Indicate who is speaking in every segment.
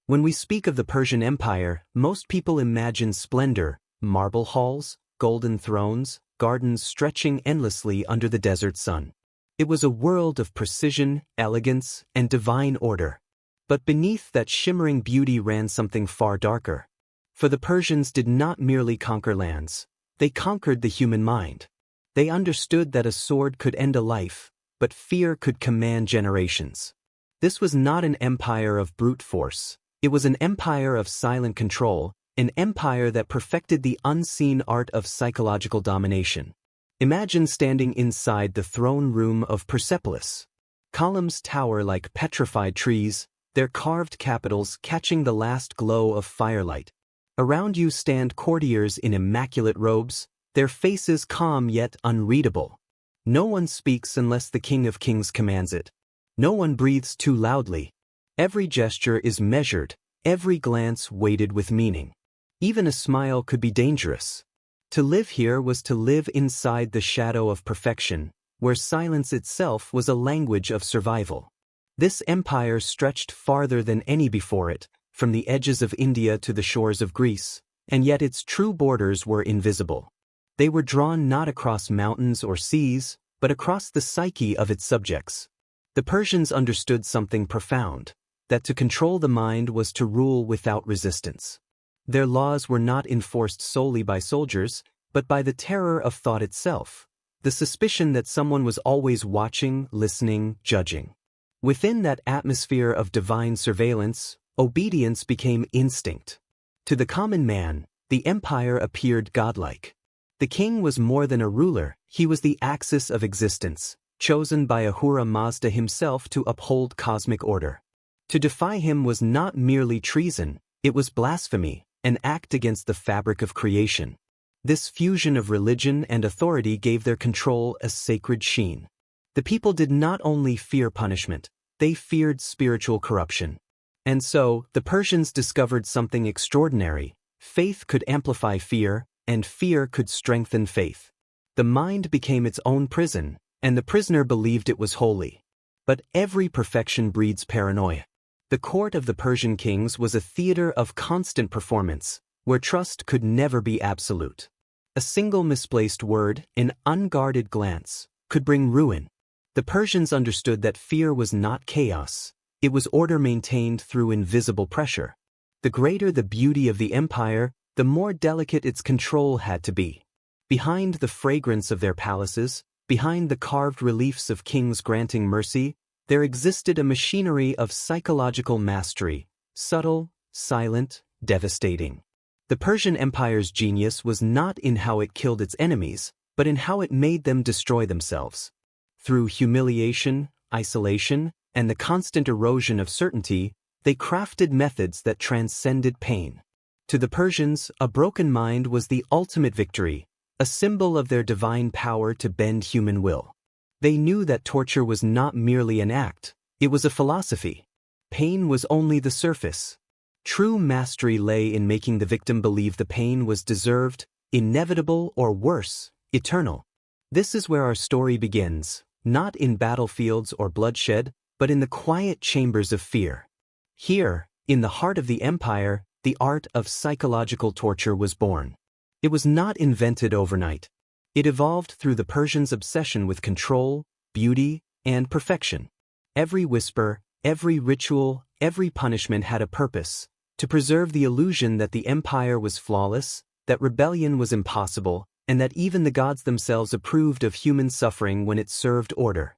Speaker 1: When we speak of the Persian Empire, most people imagine splendor, marble halls, golden thrones, gardens stretching endlessly under the desert sun. It was a world of precision, elegance, and divine order. But beneath that shimmering beauty ran something far darker. For the Persians did not merely conquer lands, they conquered the human mind. They understood that a sword could end a life, but fear could command generations. This was not an empire of brute force, it was an empire of silent control, an empire that perfected the unseen art of psychological domination. Imagine standing inside the throne room of Persepolis. Columns tower like petrified trees, their carved capitals catching the last glow of firelight. Around you stand courtiers in immaculate robes, their faces calm yet unreadable. No one speaks unless the King of Kings commands it. No one breathes too loudly. Every gesture is measured, every glance weighted with meaning. Even a smile could be dangerous. To live here was to live inside the shadow of perfection, where silence itself was a language of survival. This empire stretched farther than any before it, from the edges of India to the shores of Greece, and yet its true borders were invisible. They were drawn not across mountains or seas, but across the psyche of its subjects. The Persians understood something profound, that to control the mind was to rule without resistance. Their laws were not enforced solely by soldiers, but by the terror of thought itself, the suspicion that someone was always watching, listening, judging. Within that atmosphere of divine surveillance, obedience became instinct. To the common man, the empire appeared godlike. The king was more than a ruler, he was the axis of existence, chosen by Ahura Mazda himself to uphold cosmic order. To defy him was not merely treason, it was blasphemy, an act against the fabric of creation. This fusion of religion and authority gave their control a sacred sheen. The people did not only fear punishment, they feared spiritual corruption. And so, the Persians discovered something extraordinary. Faith could amplify fear, and fear could strengthen faith. The mind became its own prison, and the prisoner believed it was holy. But every perfection breeds paranoia. The court of the Persian kings was a theater of constant performance, where trust could never be absolute. A single misplaced word, an unguarded glance, could bring ruin. The Persians understood that fear was not chaos, it was order maintained through invisible pressure. The greater the beauty of the empire, the more delicate its control had to be. Behind the fragrance of their palaces, behind the carved reliefs of kings granting mercy, there existed a machinery of psychological mastery, subtle, silent, devastating. The Persian Empire's genius was not in how it killed its enemies, but in how it made them destroy themselves. Through humiliation, isolation, and the constant erosion of certainty, they crafted methods that transcended pain. To the Persians, a broken mind was the ultimate victory, a symbol of their divine power to bend human will. They knew that torture was not merely an act, it was a philosophy. Pain was only the surface. True mastery lay in making the victim believe the pain was deserved, inevitable, or worse, eternal. This is where our story begins, not in battlefields or bloodshed, but in the quiet chambers of fear. Here, in the heart of the empire, the art of psychological torture was born. It was not invented overnight. It evolved through the Persians' obsession with control, beauty, and perfection. Every whisper, every ritual, every punishment had a purpose, to preserve the illusion that the empire was flawless, that rebellion was impossible, and that even the gods themselves approved of human suffering when it served order.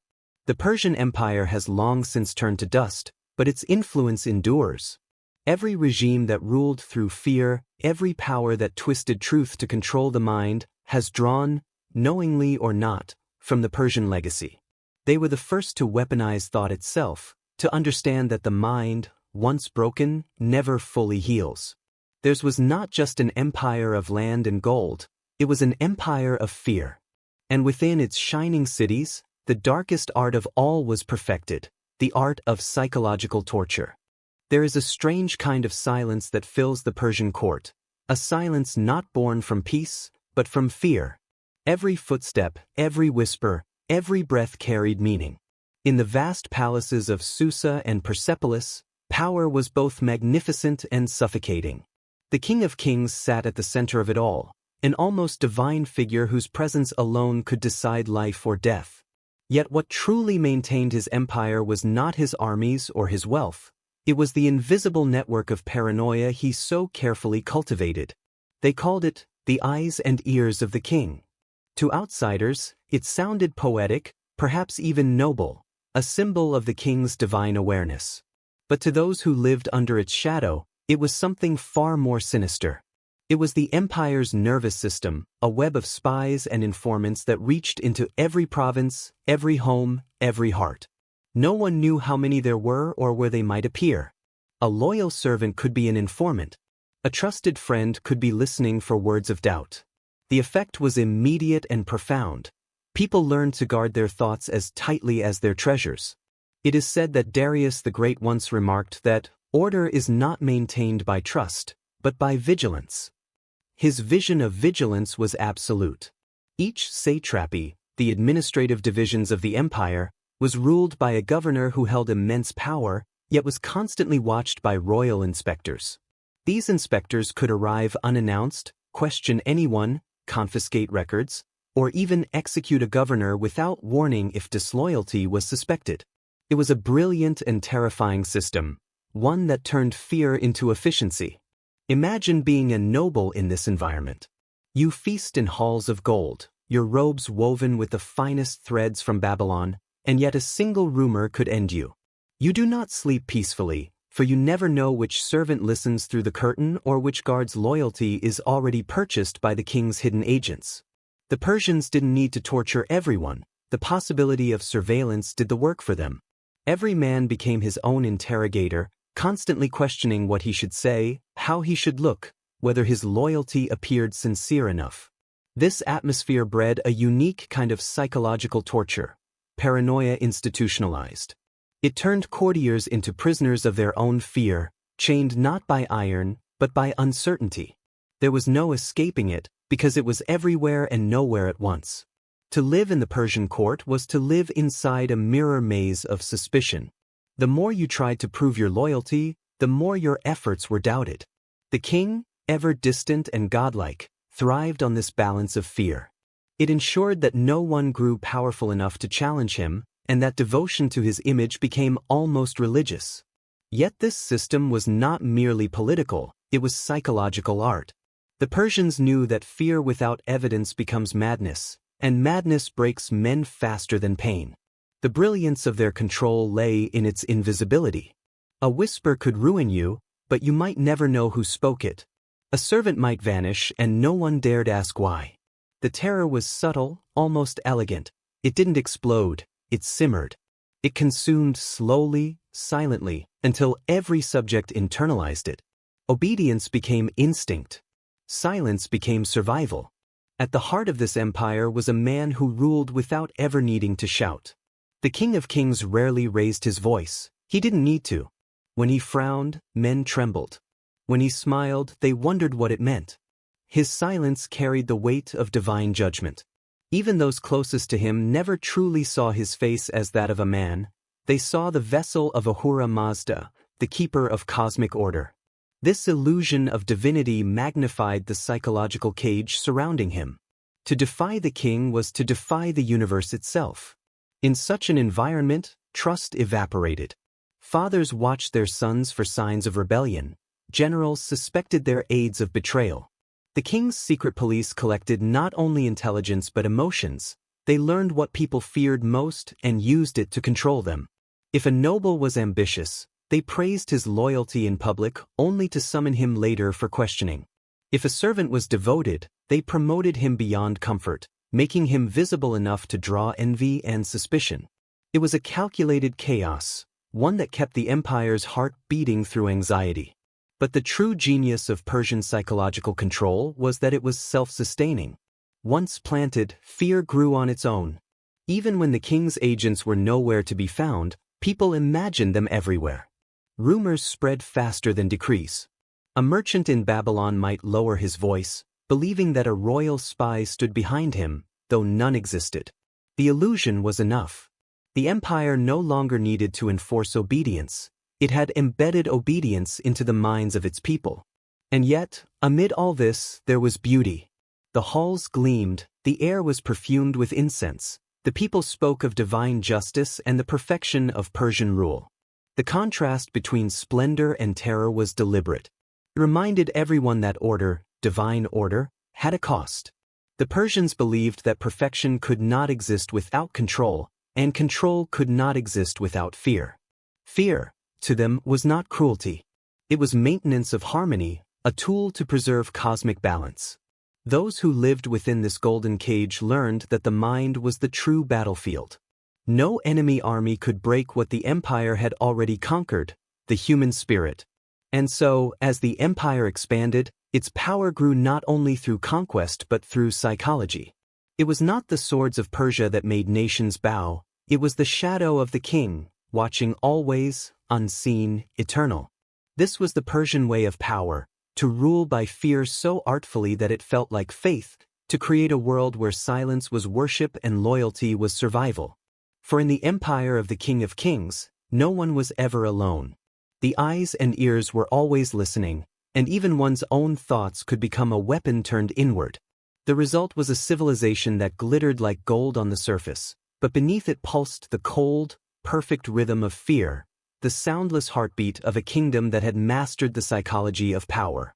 Speaker 1: The Persian Empire has long since turned to dust, but its influence endures. Every regime that ruled through fear, every power that twisted truth to control the mind, has drawn, knowingly or not, from the Persian legacy. They were the first to weaponize thought itself, to understand that the mind, once broken, never fully heals. Theirs was not just an empire of land and gold, it was an empire of fear. And within its shining cities, the darkest art of all was perfected, the art of psychological torture. There is a strange kind of silence that fills the Persian court, a silence not born from peace, but from fear. Every footstep, every whisper, every breath carried meaning. In the vast palaces of Susa and Persepolis, Power was both magnificent and suffocating. The King of Kings sat at the center of it all, an almost divine figure whose presence alone could decide life or death. Yet what truly maintained his empire was not his armies or his wealth. It was the invisible network of paranoia he so carefully cultivated. They called it the eyes and ears of the king. To outsiders, it sounded poetic, perhaps even noble, a symbol of the king's divine awareness. But to those who lived under its shadow, it was something far more sinister. It was the empire's nervous system, a web of spies and informants that reached into every province, every home, every heart. No one knew how many there were or where they might appear. A loyal servant could be an informant. A trusted friend could be listening for words of doubt. The effect was immediate and profound. People learned to guard their thoughts as tightly as their treasures. It is said that Darius the Great once remarked that order is not maintained by trust, but by vigilance. His vision of vigilance was absolute. Each satrapy, the administrative divisions of the empire, was ruled by a governor who held immense power, yet was constantly watched by royal inspectors. These inspectors could arrive unannounced, question anyone, confiscate records, or even execute a governor without warning if disloyalty was suspected. It was a brilliant and terrifying system, one that turned fear into efficiency. Imagine being a noble in this environment. You feast in halls of gold, your robes woven with the finest threads from Babylon, and yet a single rumor could end you. You do not sleep peacefully, for you never know which servant listens through the curtain or which guard's loyalty is already purchased by the king's hidden agents. The Persians didn't need to torture everyone. The possibility of surveillance did the work for them. Every man became his own interrogator, constantly questioning what he should say, how he should look, whether his loyalty appeared sincere enough. This atmosphere bred a unique kind of psychological torture, paranoia institutionalized. It turned courtiers into prisoners of their own fear, chained not by iron, but by uncertainty. There was no escaping it, because it was everywhere and nowhere at once. To live in the Persian court was to live inside a mirror maze of suspicion. The more you tried to prove your loyalty, the more your efforts were doubted. The king, ever distant and godlike, thrived on this balance of fear. It ensured that no one grew powerful enough to challenge him, and that devotion to his image became almost religious. Yet this system was not merely political, it was psychological art. The Persians knew that fear without evidence becomes madness, and madness breaks men faster than pain. The brilliance of their control lay in its invisibility. A whisper could ruin you, but you might never know who spoke it. A servant might vanish and no one dared ask why. The terror was subtle, almost elegant. It didn't explode, it simmered. It consumed slowly, silently, until every subject internalized it. Obedience became instinct. Silence became survival. At the heart of this empire was a man who ruled without ever needing to shout. The King of Kings rarely raised his voice. He didn't need to. When he frowned, men trembled. When he smiled, they wondered what it meant. His silence carried the weight of divine judgment. Even those closest to him never truly saw his face as that of a man. They saw the vessel of Ahura Mazda, the keeper of cosmic order. This illusion of divinity magnified the psychological cage surrounding him. To defy the king was to defy the universe itself. In such an environment, trust evaporated. Fathers watched their sons for signs of rebellion. Generals suspected their aides of betrayal. The king's secret police collected not only intelligence but emotions. They learned what people feared most and used it to control them. If a noble was ambitious, they praised his loyalty in public only to summon him later for questioning. If a servant was devoted, they promoted him beyond comfort, making him visible enough to draw envy and suspicion. It was a calculated chaos, one that kept the empire's heart beating through anxiety. But the true genius of Persian psychological control was that it was self-sustaining. Once planted, fear grew on its own. Even when the king's agents were nowhere to be found, people imagined them everywhere. Rumors spread faster than decrees. A merchant in Babylon might lower his voice, believing that a royal spy stood behind him, though none existed. The illusion was enough. The empire no longer needed to enforce obedience. It had embedded obedience into the minds of its people. And yet, amid all this, there was beauty. The halls gleamed, the air was perfumed with incense, the people spoke of divine justice and the perfection of Persian rule. The contrast between splendor and terror was deliberate. It reminded everyone that order, divine order, had a cost. The Persians believed that perfection could not exist without control, and control could not exist without fear. Fear, to them, was not cruelty. It was maintenance of harmony, a tool to preserve cosmic balance. Those who lived within this golden cage learned that the mind was the true battlefield. No enemy army could break what the empire had already conquered, the human spirit. And so, as the empire expanded, its power grew not only through conquest but through psychology. It was not the swords of Persia that made nations bow, it was the shadow of the king, watching always, unseen, eternal. This was the Persian way of power, to rule by fear so artfully that it felt like faith, to create a world where silence was worship and loyalty was survival. For in the empire of the King of Kings, no one was ever alone. The eyes and ears were always listening, and even one's own thoughts could become a weapon turned inward. The result was a civilization that glittered like gold on the surface, but beneath it pulsed the cold, perfect rhythm of fear, the soundless heartbeat of a kingdom that had mastered the psychology of power.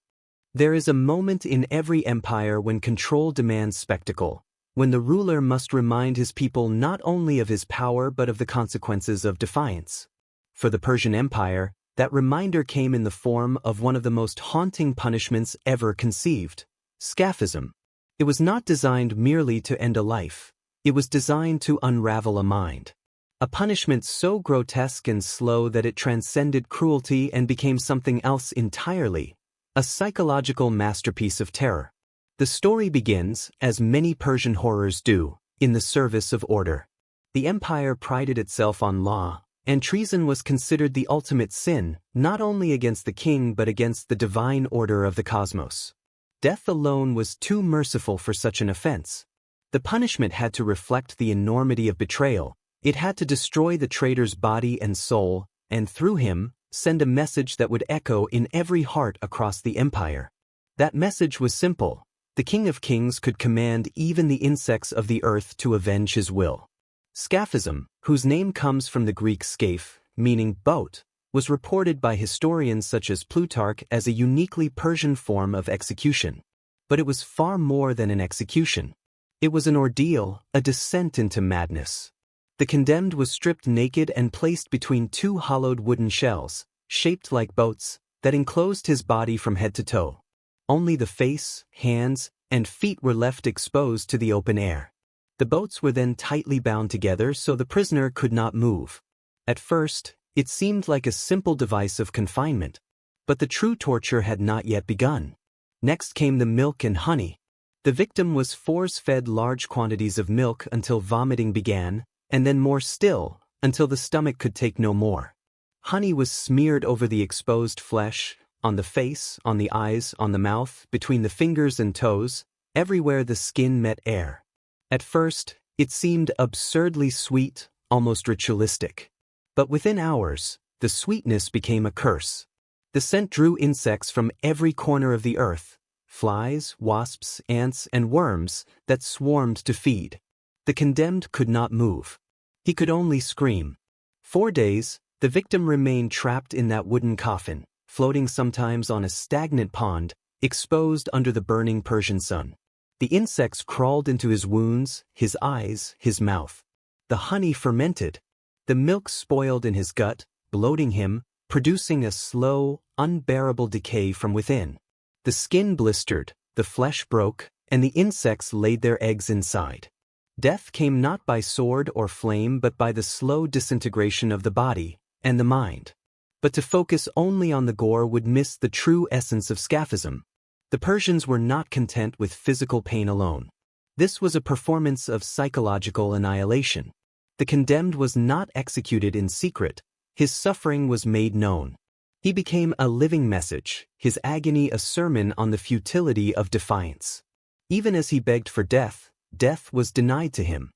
Speaker 1: There is a moment in every empire when control demands spectacle, when the ruler must remind his people not only of his power but of the consequences of defiance. For the Persian Empire, that reminder came in the form of one of the most haunting punishments ever conceived: scaphism. It was not designed merely to end a life. It was designed to unravel a mind. A punishment so grotesque and slow that it transcended cruelty and became something else entirely, a psychological masterpiece of terror. The story begins, as many Persian horrors do, in the service of order. The empire prided itself on law, and treason was considered the ultimate sin, not only against the king but against the divine order of the cosmos. Death alone was too merciful for such an offense. The punishment had to reflect the enormity of betrayal. It had to destroy the traitor's body and soul, and through him, send a message that would echo in every heart across the empire. That message was simple: the King of Kings could command even the insects of the earth to avenge his will. Scaphism, whose name comes from the Greek scaphe, meaning boat, was reported by historians such as Plutarch as a uniquely Persian form of execution. But it was far more than an execution. It was an ordeal, a descent into madness. The condemned was stripped naked and placed between two hollowed wooden shells, shaped like boats, that enclosed his body from head to toe. Only the face, hands, and feet were left exposed to the open air. The boats were then tightly bound together so the prisoner could not move. At first, it seemed like a simple device of confinement. But the true torture had not yet begun. Next came the milk and honey. The victim was force-fed large quantities of milk until vomiting began, and then more still, until the stomach could take no more. Honey was smeared over the exposed flesh, on the face, on the eyes, on the mouth, between the fingers and toes, everywhere the skin met air. At first, it seemed absurdly sweet, almost ritualistic. But within hours, the sweetness became a curse. The scent drew insects from every corner of the earth, flies, wasps, ants, and worms that swarmed to feed. The condemned could not move. He could only scream. 4 days, the victim remained trapped in that wooden coffin, floating sometimes on a stagnant pond, exposed under the burning Persian sun. The insects crawled into his wounds, his eyes, his mouth. The honey fermented. The milk spoiled in his gut, bloating him, producing a slow, unbearable decay from within. The skin blistered, the flesh broke, and the insects laid their eggs inside. Death came not by sword or flame but by the slow disintegration of the body and the mind. But to focus only on the gore would miss the true essence of scaphism. The Persians were not content with physical pain alone. This was a performance of psychological annihilation. The condemned was not executed in secret. His suffering was made known. He became a living message, his agony a sermon on the futility of defiance. Even as he begged for death, death was denied to him.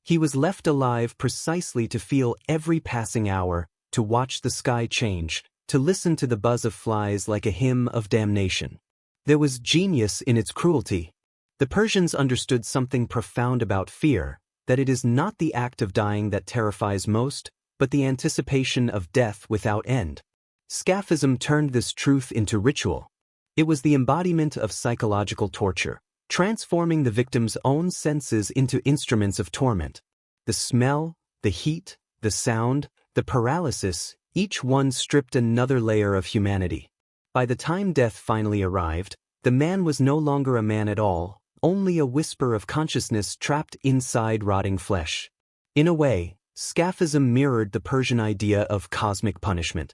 Speaker 1: He was left alive precisely to feel every passing hour, to watch the sky change, to listen to the buzz of flies like a hymn of damnation. There was genius in its cruelty. The Persians understood something profound about fear, that it is not the act of dying that terrifies most, but the anticipation of death without end. Scaphism turned this truth into ritual. It was the embodiment of psychological torture, transforming the victim's own senses into instruments of torment. The smell, the heat, the sound, the paralysis, each one stripped another layer of humanity. By the time death finally arrived, the man was no longer a man at all, only a whisper of consciousness trapped inside rotting flesh. In a way, Scaphism mirrored the Persian idea of cosmic punishment.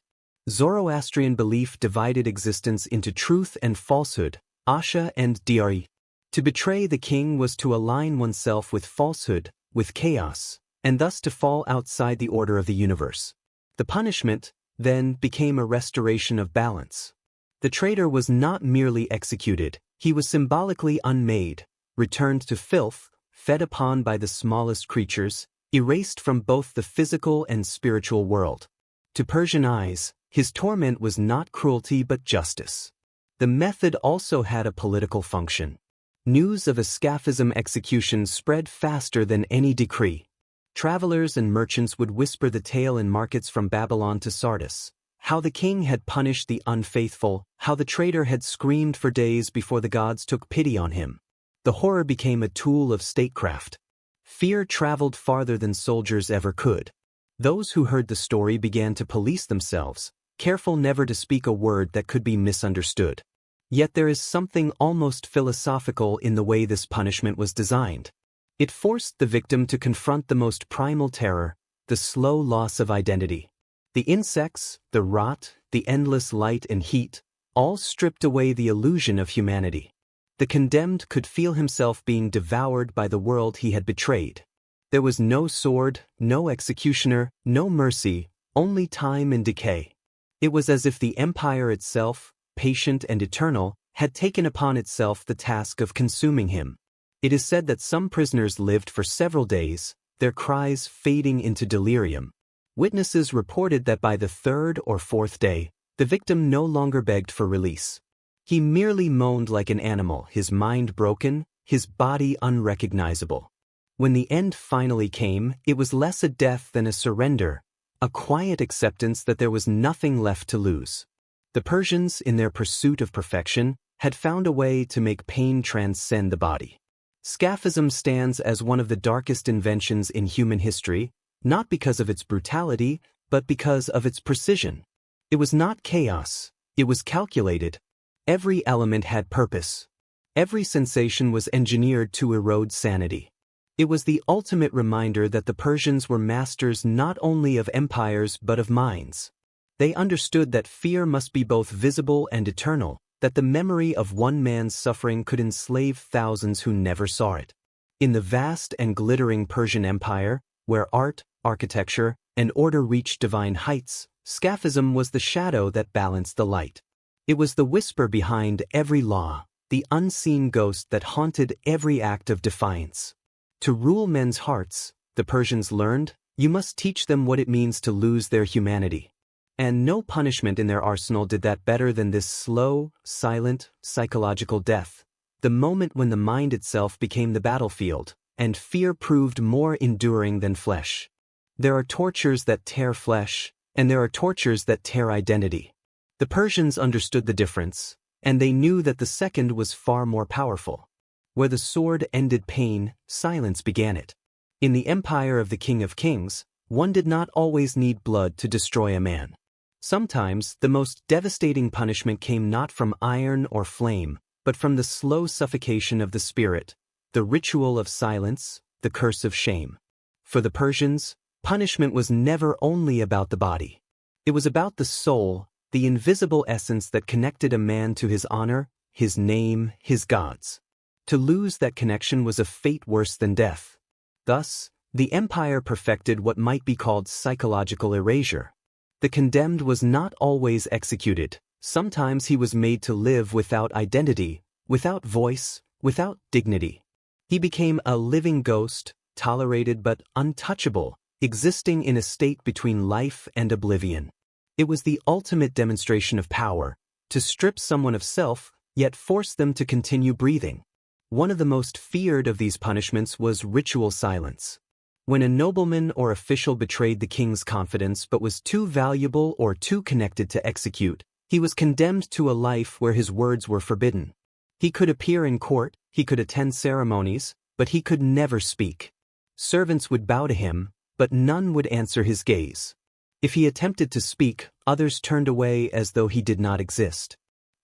Speaker 1: Zoroastrian belief divided existence into truth and falsehood, Asha and Dri. To betray the king was to align oneself with falsehood, with chaos, and thus to fall outside the order of the universe. The punishment, then, became a restoration of balance. The traitor was not merely executed, he was symbolically unmade, returned to filth, fed upon by the smallest creatures, erased from both the physical and spiritual world. To Persian eyes, his torment was not cruelty but justice. The method also had a political function. News of a Scaphism execution spread faster than any decree. Travelers and merchants would whisper the tale in markets from Babylon to Sardis, how the king had punished the unfaithful, how the traitor had screamed for days before the gods took pity on him. The horror became a tool of statecraft. Fear traveled farther than soldiers ever could. Those who heard the story began to police themselves, careful never to speak a word that could be misunderstood. Yet there is something almost philosophical in the way this punishment was designed. It forced the victim to confront the most primal terror, the slow loss of identity. The insects, the rot, the endless light and heat, all stripped away the illusion of humanity. The condemned could feel himself being devoured by the world he had betrayed. There was no sword, no executioner, no mercy, only time and decay. It was as if the empire itself, patient and eternal, had taken upon itself the task of consuming him. It is said that some prisoners lived for several days, their cries fading into delirium. Witnesses reported that by the third or fourth day, the victim no longer begged for release. He merely moaned like an animal, his mind broken, his body unrecognizable. When the end finally came, it was less a death than a surrender, a quiet acceptance that there was nothing left to lose. The Persians, in their pursuit of perfection, had found a way to make pain transcend the body. Scaphism stands as one of the darkest inventions in human history, not because of its brutality, but because of its precision. It was not chaos, it was calculated. Every element had purpose. Every sensation was engineered to erode sanity. It was the ultimate reminder that the Persians were masters not only of empires but of minds. They understood that fear must be both visible and eternal, that the memory of one man's suffering could enslave thousands who never saw it. In the vast and glittering Persian Empire, where art, architecture, and order reached divine heights, Scaphism was the shadow that balanced the light. It was the whisper behind every law, the unseen ghost that haunted every act of defiance. To rule men's hearts, the Persians learned, you must teach them what it means to lose their humanity. And no punishment in their arsenal did that better than this slow, silent, psychological death, the moment when the mind itself became the battlefield, and fear proved more enduring than flesh. There are tortures that tear flesh, and there are tortures that tear identity. The Persians understood the difference, and they knew that the second was far more powerful. Where the sword ended pain, silence began it. In the empire of the King of Kings, one did not always need blood to destroy a man. Sometimes, the most devastating punishment came not from iron or flame, but from the slow suffocation of the spirit, the ritual of silence, the curse of shame. For the Persians, punishment was never only about the body. It was about the soul, the invisible essence that connected a man to his honor, his name, his gods. To lose that connection was a fate worse than death. Thus, the empire perfected what might be called psychological erasure. The condemned was not always executed. Sometimes he was made to live without identity, without voice, without dignity. He became a living ghost, tolerated but untouchable, existing in a state between life and oblivion. It was the ultimate demonstration of power, to strip someone of self, yet force them to continue breathing. One of the most feared of these punishments was ritual silence. When a nobleman or official betrayed the king's confidence but was too valuable or too connected to execute, he was condemned to a life where his words were forbidden. He could appear in court, he could attend ceremonies, but he could never speak. Servants would bow to him, but none would answer his gaze. If he attempted to speak, others turned away as though he did not exist.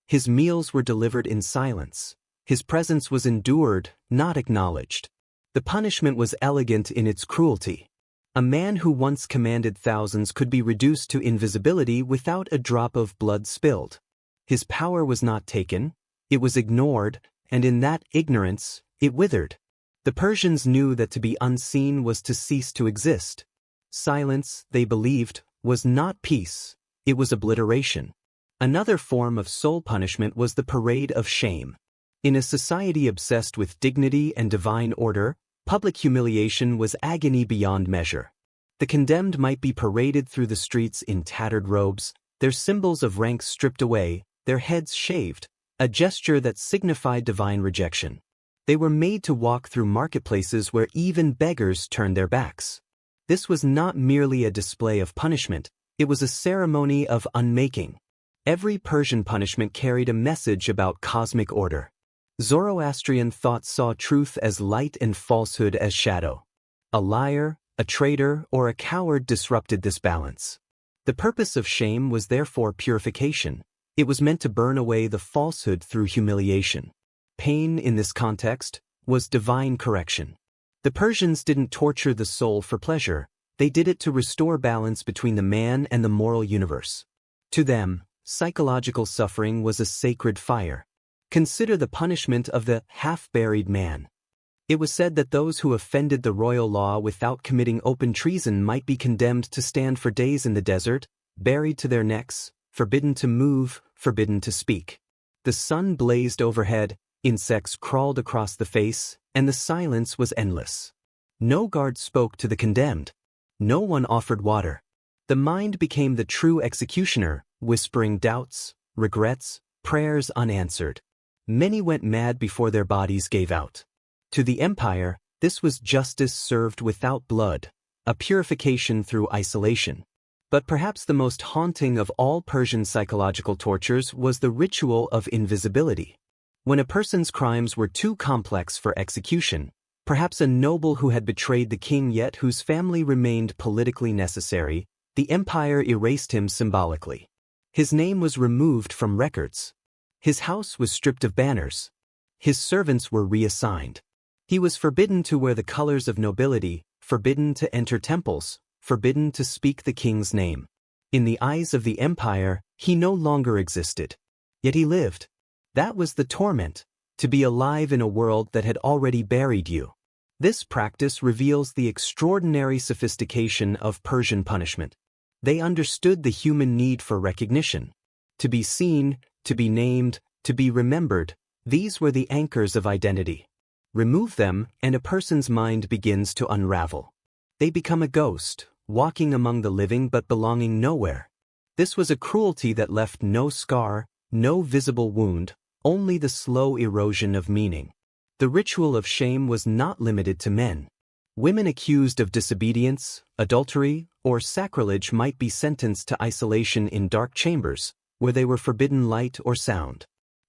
Speaker 1: His meals were delivered in silence. His presence was endured, not acknowledged. The punishment was elegant in its cruelty. A man who once commanded thousands could be reduced to invisibility without a drop of blood spilled. His power was not taken, it was ignored, and in that ignorance, it withered. The Persians knew that to be unseen was to cease to exist. Silence, they believed, was not peace, it was obliteration. Another form of soul punishment was the parade of shame. In a society obsessed with dignity and divine order, public humiliation was agony beyond measure. The condemned might be paraded through the streets in tattered robes, their symbols of rank stripped away, their heads shaved, a gesture that signified divine rejection. They were made to walk through marketplaces where even beggars turned their backs. This was not merely a display of punishment, it was a ceremony of unmaking. Every Persian punishment carried a message about cosmic order. Zoroastrian thought saw truth as light and falsehood as shadow. A liar, a traitor, or a coward disrupted this balance. The purpose of shame was therefore purification. It was meant to burn away the falsehood through humiliation. Pain, in this context, was divine correction. The Persians didn't torture the soul for pleasure, they did it to restore balance between the man and the moral universe. To them, psychological suffering was a sacred fire. Consider the punishment of the half-buried man. It was said that those who offended the royal law without committing open treason might be condemned to stand for days in the desert, buried to their necks, forbidden to move, forbidden to speak. The sun blazed overhead, insects crawled across the face, and the silence was endless. No guard spoke to the condemned. No one offered water. The mind became the true executioner, whispering doubts, regrets, prayers unanswered. Many went mad before their bodies gave out. To the empire, this was justice served without blood, a purification through isolation. But perhaps the most haunting of all Persian psychological tortures was the ritual of invisibility. When a person's crimes were too complex for execution, perhaps a noble who had betrayed the king yet whose family remained politically necessary, the empire erased him symbolically. His name was removed from records. His house was stripped of banners. His servants were reassigned. He was forbidden to wear the colors of nobility, forbidden to enter temples, forbidden to speak the king's name. In the eyes of the empire, he no longer existed. Yet he lived. That was the torment, to be alive in a world that had already buried you. This practice reveals the extraordinary sophistication of Persian punishment. They understood the human need for recognition. To be seen, to be named, to be remembered, these were the anchors of identity. Remove them, and a person's mind begins to unravel. They become a ghost, walking among the living but belonging nowhere. This was a cruelty that left no scar, no visible wound, only the slow erosion of meaning. The ritual of shame was not limited to men. Women accused of disobedience, adultery, or sacrilege might be sentenced to isolation in dark chambers, where they were forbidden light or sound.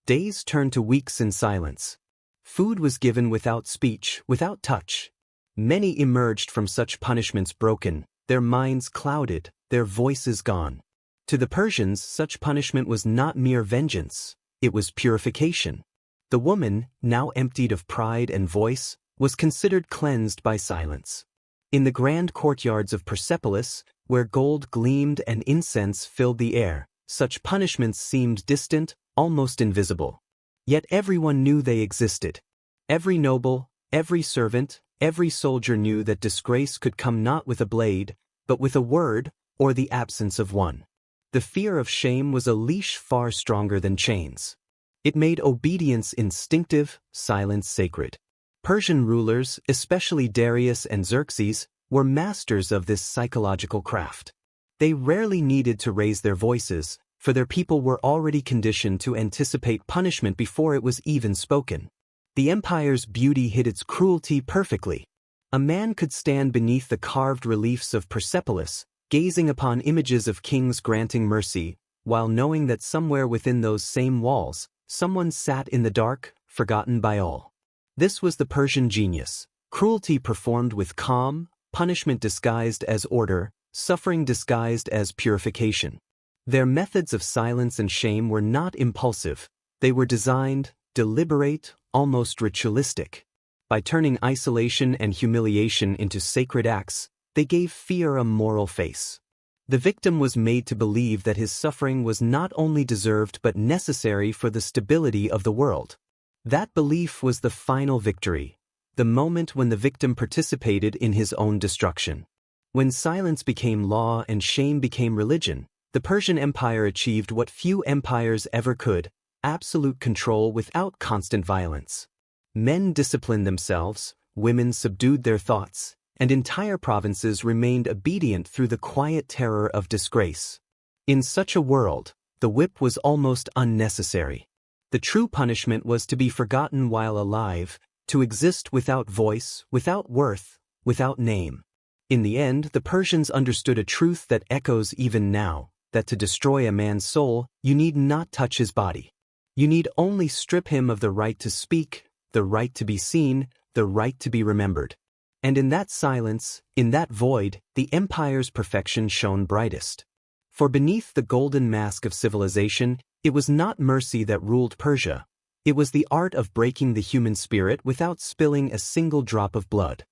Speaker 1: Days turned to weeks in silence. Food was given without speech, without touch. Many emerged from such punishments broken, their minds clouded, their voices gone. To the Persians, such punishment was not mere vengeance, it was purification. The woman, now emptied of pride and voice, was considered cleansed by silence. In the grand courtyards of Persepolis, where gold gleamed and incense filled the air, such punishments seemed distant, almost invisible. Yet everyone knew they existed. Every noble, every servant, every soldier knew that disgrace could come not with a blade, but with a word, or the absence of one. The fear of shame was a leash far stronger than chains. It made obedience instinctive, silence sacred. Persian rulers, especially Darius and Xerxes, were masters of this psychological craft. They rarely needed to raise their voices, for their people were already conditioned to anticipate punishment before it was even spoken. The empire's beauty hid its cruelty perfectly. A man could stand beneath the carved reliefs of Persepolis, gazing upon images of kings granting mercy, while knowing that somewhere within those same walls, someone sat in the dark, forgotten by all. This was the Persian genius: cruelty performed with calm, punishment disguised as order, suffering disguised as purification. Their methods of silence and shame were not impulsive. They were designed, deliberate, almost ritualistic. By turning isolation and humiliation into sacred acts, they gave fear a moral face. The victim was made to believe that his suffering was not only deserved but necessary for the stability of the world. That belief was the final victory, the moment when the victim participated in his own destruction. When silence became law and shame became religion, the Persian Empire achieved what few empires ever could: absolute control without constant violence. Men disciplined themselves, women subdued their thoughts, and entire provinces remained obedient through the quiet terror of disgrace. In such a world, the whip was almost unnecessary. The true punishment was to be forgotten while alive, to exist without voice, without worth, without name. In the end, the Persians understood a truth that echoes even now, that to destroy a man's soul, you need not touch his body. You need only strip him of the right to speak, the right to be seen, the right to be remembered. And in that silence, in that void, the empire's perfection shone brightest. For beneath the golden mask of civilization, it was not mercy that ruled Persia. It was the art of breaking the human spirit without spilling a single drop of blood.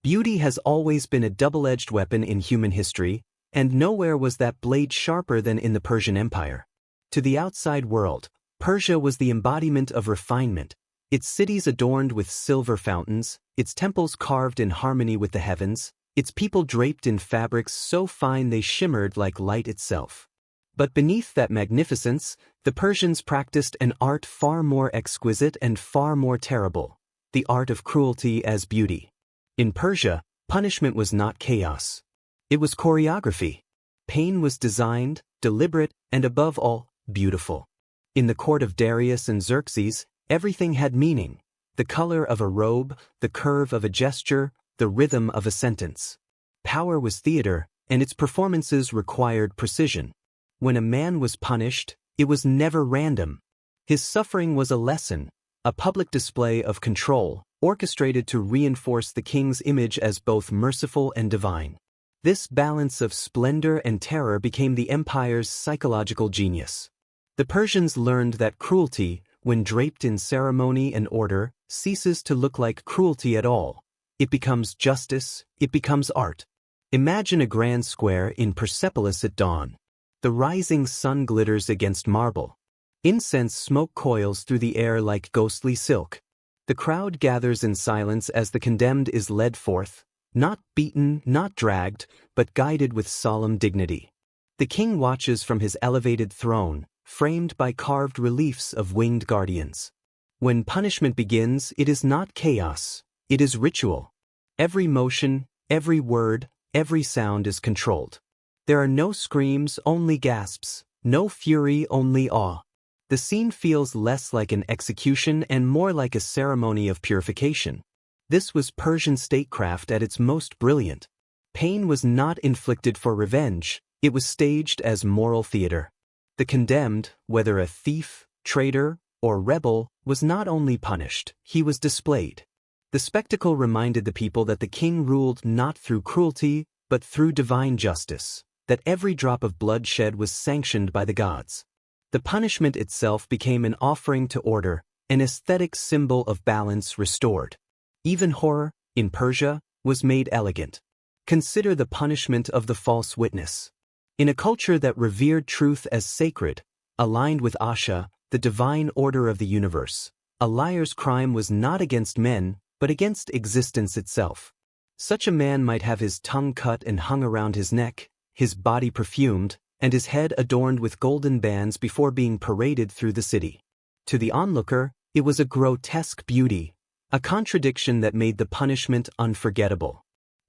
Speaker 1: Beauty has always been a double-edged weapon in human history, and nowhere was that blade sharper than in the Persian Empire. To the outside world, Persia was the embodiment of refinement, its cities adorned with silver fountains, its temples carved in harmony with the heavens, its people draped in fabrics so fine they shimmered like light itself. But beneath that magnificence, the Persians practiced an art far more exquisite and far more terrible: the art of cruelty as beauty. In Persia, punishment was not chaos. It was choreography. Pain was designed, deliberate, and above all, beautiful. In the court of Darius and Xerxes, everything had meaning: the color of a robe, the curve of a gesture, the rhythm of a sentence. Power was theater, and its performances required precision. When a man was punished, it was never random. His suffering was a lesson, a public display of control, orchestrated to reinforce the king's image as both merciful and divine. This balance of splendor and terror became the empire's psychological genius. The Persians learned that cruelty, when draped in ceremony and order, ceases to look like cruelty at all. It becomes justice, it becomes art. Imagine a grand square in Persepolis at dawn. The rising sun glitters against marble. Incense smoke coils through the air like ghostly silk. The crowd gathers in silence as the condemned is led forth, not beaten, not dragged, but guided with solemn dignity. The king watches from his elevated throne, framed by carved reliefs of winged guardians. When punishment begins, it is not chaos, it is ritual. Every motion, every word, every sound is controlled. There are no screams, only gasps, no fury, only awe. The scene feels less like an execution and more like a ceremony of purification. This was Persian statecraft at its most brilliant. Pain was not inflicted for revenge, it was staged as moral theater. The condemned, whether a thief, traitor, or rebel, was not only punished, he was displayed. The spectacle reminded the people that the king ruled not through cruelty, but through divine justice, that every drop of blood shed was sanctioned by the gods. The punishment itself became an offering to order, an aesthetic symbol of balance restored. Even horror, in Persia, was made elegant. Consider the punishment of the false witness. In a culture that revered truth as sacred, aligned with Asha, the divine order of the universe, a liar's crime was not against men, but against existence itself. Such a man might have his tongue cut and hung around his neck, his body perfumed, and his head adorned with golden bands before being paraded through the city. To the onlooker, it was a grotesque beauty, a contradiction that made the punishment unforgettable.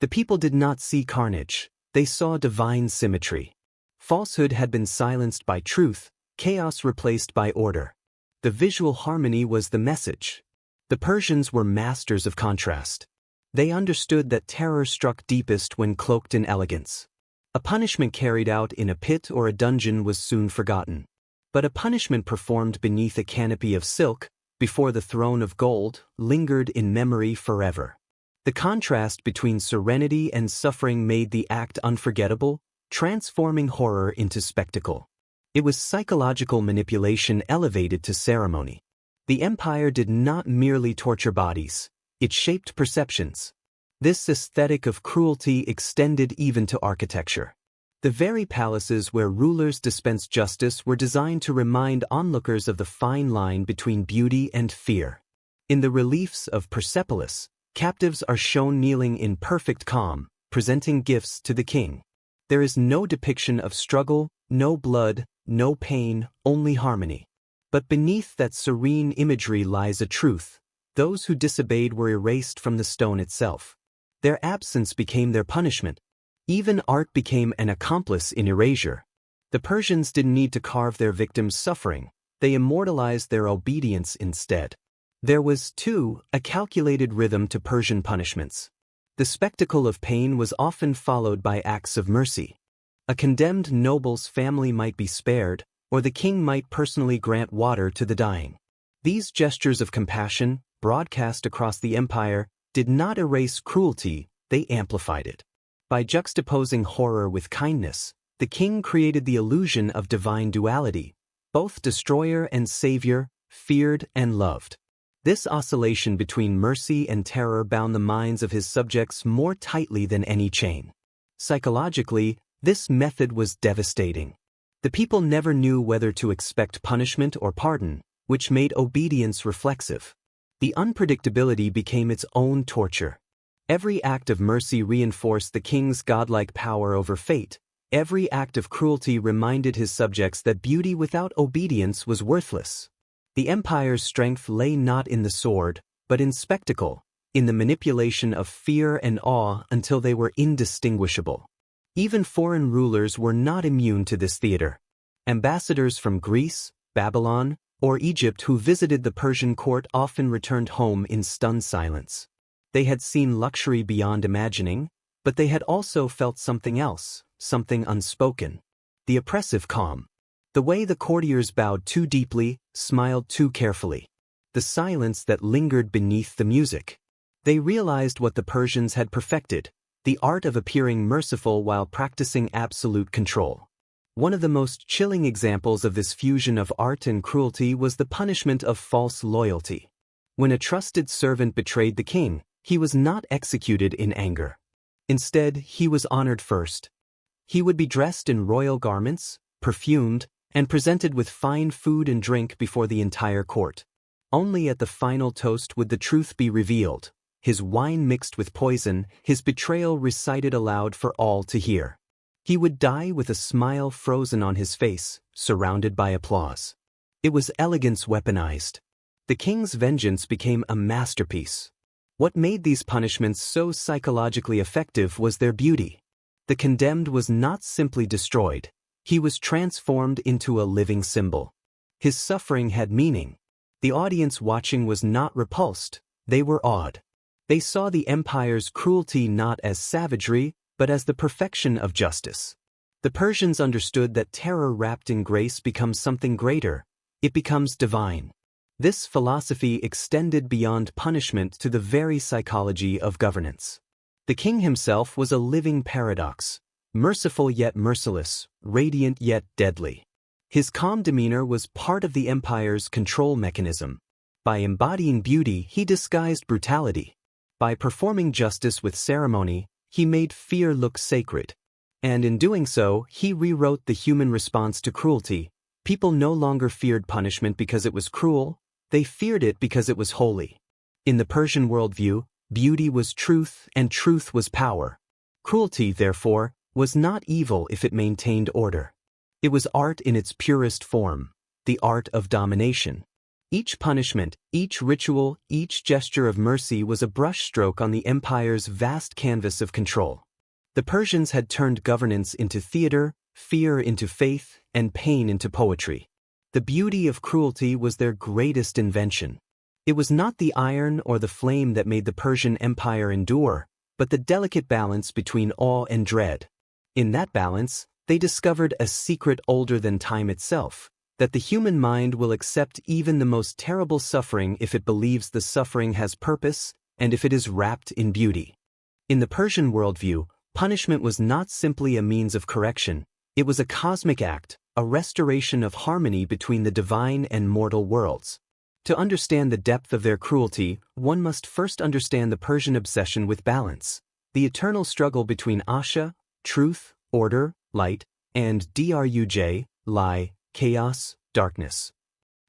Speaker 1: The people did not see carnage, they saw divine symmetry. Falsehood had been silenced by truth, chaos replaced by order. The visual harmony was the message. The Persians were masters of contrast. They understood that terror struck deepest when cloaked in elegance. A punishment carried out in a pit or a dungeon was soon forgotten. But a punishment performed beneath a canopy of silk, before the throne of gold, lingered in memory forever. The contrast between serenity and suffering made the act unforgettable, transforming horror into spectacle. It was psychological manipulation elevated to ceremony. The empire did not merely torture bodies, it shaped perceptions. This aesthetic of cruelty extended even to architecture. The very palaces where rulers dispensed justice were designed to remind onlookers of the fine line between beauty and fear. In the reliefs of Persepolis, captives are shown kneeling in perfect calm, presenting gifts to the king. There is no depiction of struggle, no blood, no pain, only harmony. But beneath that serene imagery lies a truth. Those who disobeyed were erased from the stone itself. Their absence became their punishment. Even art became an accomplice in erasure. The Persians didn't need to carve their victims' suffering, they immortalized their obedience instead. There was, too, a calculated rhythm to Persian punishments. The spectacle of pain was often followed by acts of mercy. A condemned noble's family might be spared, or the king might personally grant water to the dying. These gestures of compassion, broadcast across the empire, did not erase cruelty, they amplified it. By juxtaposing horror with kindness, the king created the illusion of divine duality, both destroyer and savior, feared and loved. This oscillation between mercy and terror bound the minds of his subjects more tightly than any chain. Psychologically, this method was devastating. The people never knew whether to expect punishment or pardon, which made obedience reflexive. The unpredictability became its own torture. Every act of mercy reinforced the king's godlike power over fate. Every act of cruelty reminded his subjects that beauty without obedience was worthless. The empire's strength lay not in the sword, but in spectacle, in the manipulation of fear and awe until they were indistinguishable. Even foreign rulers were not immune to this theater. Ambassadors from Greece, Babylon, or Egypt who visited the Persian court often returned home in stunned silence. They had seen luxury beyond imagining, but they had also felt something else, something unspoken. The oppressive calm. The way the courtiers bowed too deeply, smiled too carefully. The silence that lingered beneath the music. They realized what the Persians had perfected, the art of appearing merciful while practicing absolute control. One of the most chilling examples of this fusion of art and cruelty was the punishment of false loyalty. When a trusted servant betrayed the king, he was not executed in anger. Instead, he was honored first. He would be dressed in royal garments, perfumed, and presented with fine food and drink before the entire court. Only at the final toast would the truth be revealed, his wine mixed with poison, his betrayal recited aloud for all to hear. He would die with a smile frozen on his face, surrounded by applause. It was elegance weaponized. The king's vengeance became a masterpiece. What made these punishments so psychologically effective was their beauty. The condemned was not simply destroyed, he was transformed into a living symbol. His suffering had meaning. The audience watching was not repulsed, they were awed. They saw the empire's cruelty not as savagery, but as the perfection of justice. The Persians understood that terror wrapped in grace becomes something greater, it becomes divine. This philosophy extended beyond punishment to the very psychology of governance. The king himself was a living paradox, merciful yet merciless, radiant yet deadly. His calm demeanor was part of the empire's control mechanism. By embodying beauty, he disguised brutality. By performing justice with ceremony, he made fear look sacred. And in doing so, he rewrote the human response to cruelty. People no longer feared punishment because it was cruel, they feared it because it was holy. In the Persian worldview, beauty was truth and truth was power. Cruelty, therefore, was not evil if it maintained order. It was art in its purest form, the art of domination. Each punishment, each ritual, each gesture of mercy was a brushstroke on the empire's vast canvas of control. The Persians had turned governance into theater, fear into faith, and pain into poetry. The beauty of cruelty was their greatest invention. It was not the iron or the flame that made the Persian Empire endure, but the delicate balance between awe and dread. In that balance, they discovered a secret older than time itself, that the human mind will accept even the most terrible suffering if it believes the suffering has purpose and if it is wrapped in beauty. In the Persian worldview, punishment was not simply a means of correction, it was a cosmic act, a restoration of harmony between the divine and mortal worlds. To understand the depth of their cruelty, one must first understand the Persian obsession with balance, the eternal struggle between Asha, truth, order, light, and Druj, lie, chaos, darkness.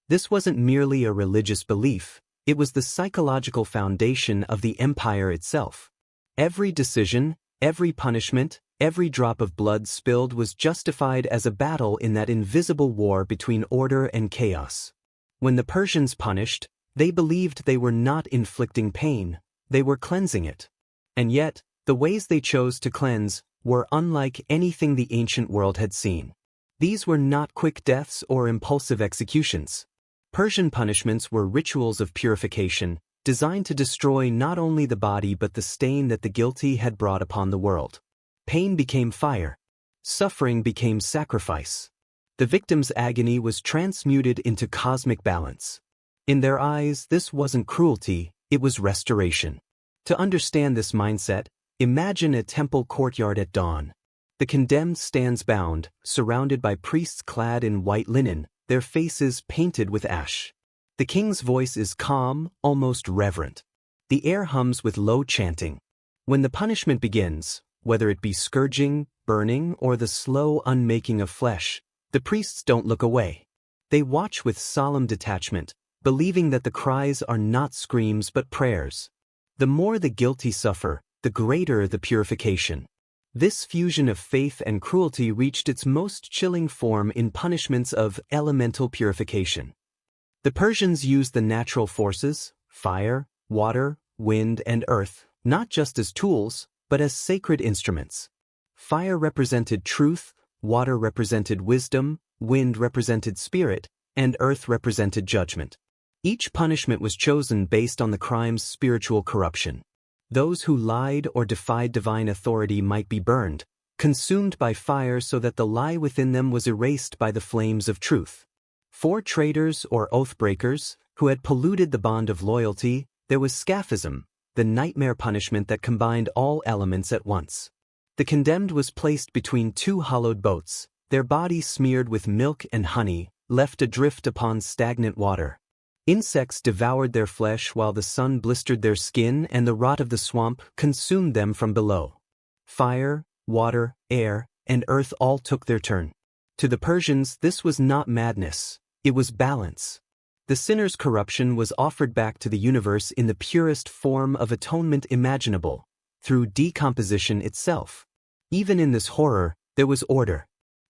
Speaker 1: This wasn't merely a religious belief, it was the psychological foundation of the empire itself. Every decision, every punishment, every drop of blood spilled was justified as a battle in that invisible war between order and chaos. When the Persians punished, they believed they were not inflicting pain, they were cleansing it. And yet, the ways they chose to cleanse were unlike anything the ancient world had seen. These were not quick deaths or impulsive executions. Persian punishments were rituals of purification, designed to destroy not only the body but the stain that the guilty had brought upon the world. Pain became fire. Suffering became sacrifice. The victim's agony was transmuted into cosmic balance. In their eyes, this wasn't cruelty, it was restoration. To understand this mindset, imagine a temple courtyard at dawn. The condemned stands bound, surrounded by priests clad in white linen, their faces painted with ash. The king's voice is calm, almost reverent. The air hums with low chanting. When the punishment begins, whether it be scourging, burning, or the slow unmaking of flesh, the priests don't look away. They watch with solemn detachment, believing that the cries are not screams but prayers. The more the guilty suffer, the greater the purification. This fusion of faith and cruelty reached its most chilling form in punishments of elemental purification. The Persians used the natural forces, fire, water, wind, and earth, not just as tools, but as sacred instruments. Fire represented truth, water represented wisdom, wind represented spirit, and earth represented judgment. Each punishment was chosen based on the crime's spiritual corruption. Those who lied or defied divine authority might be burned, consumed by fire so that the lie within them was erased by the flames of truth. For traitors or oath-breakers, who had polluted the bond of loyalty, there was scaphism, the nightmare punishment that combined all elements at once. The condemned was placed between two hollowed boats, their bodies smeared with milk and honey, left adrift upon stagnant water. Insects devoured their flesh while the sun blistered their skin and the rot of the swamp consumed them from below. Fire, water, air, and earth all took their turn. To the Persians, this was not madness, it was balance. The sinner's corruption was offered back to the universe in the purest form of atonement imaginable, through decomposition itself. Even in this horror, there was order.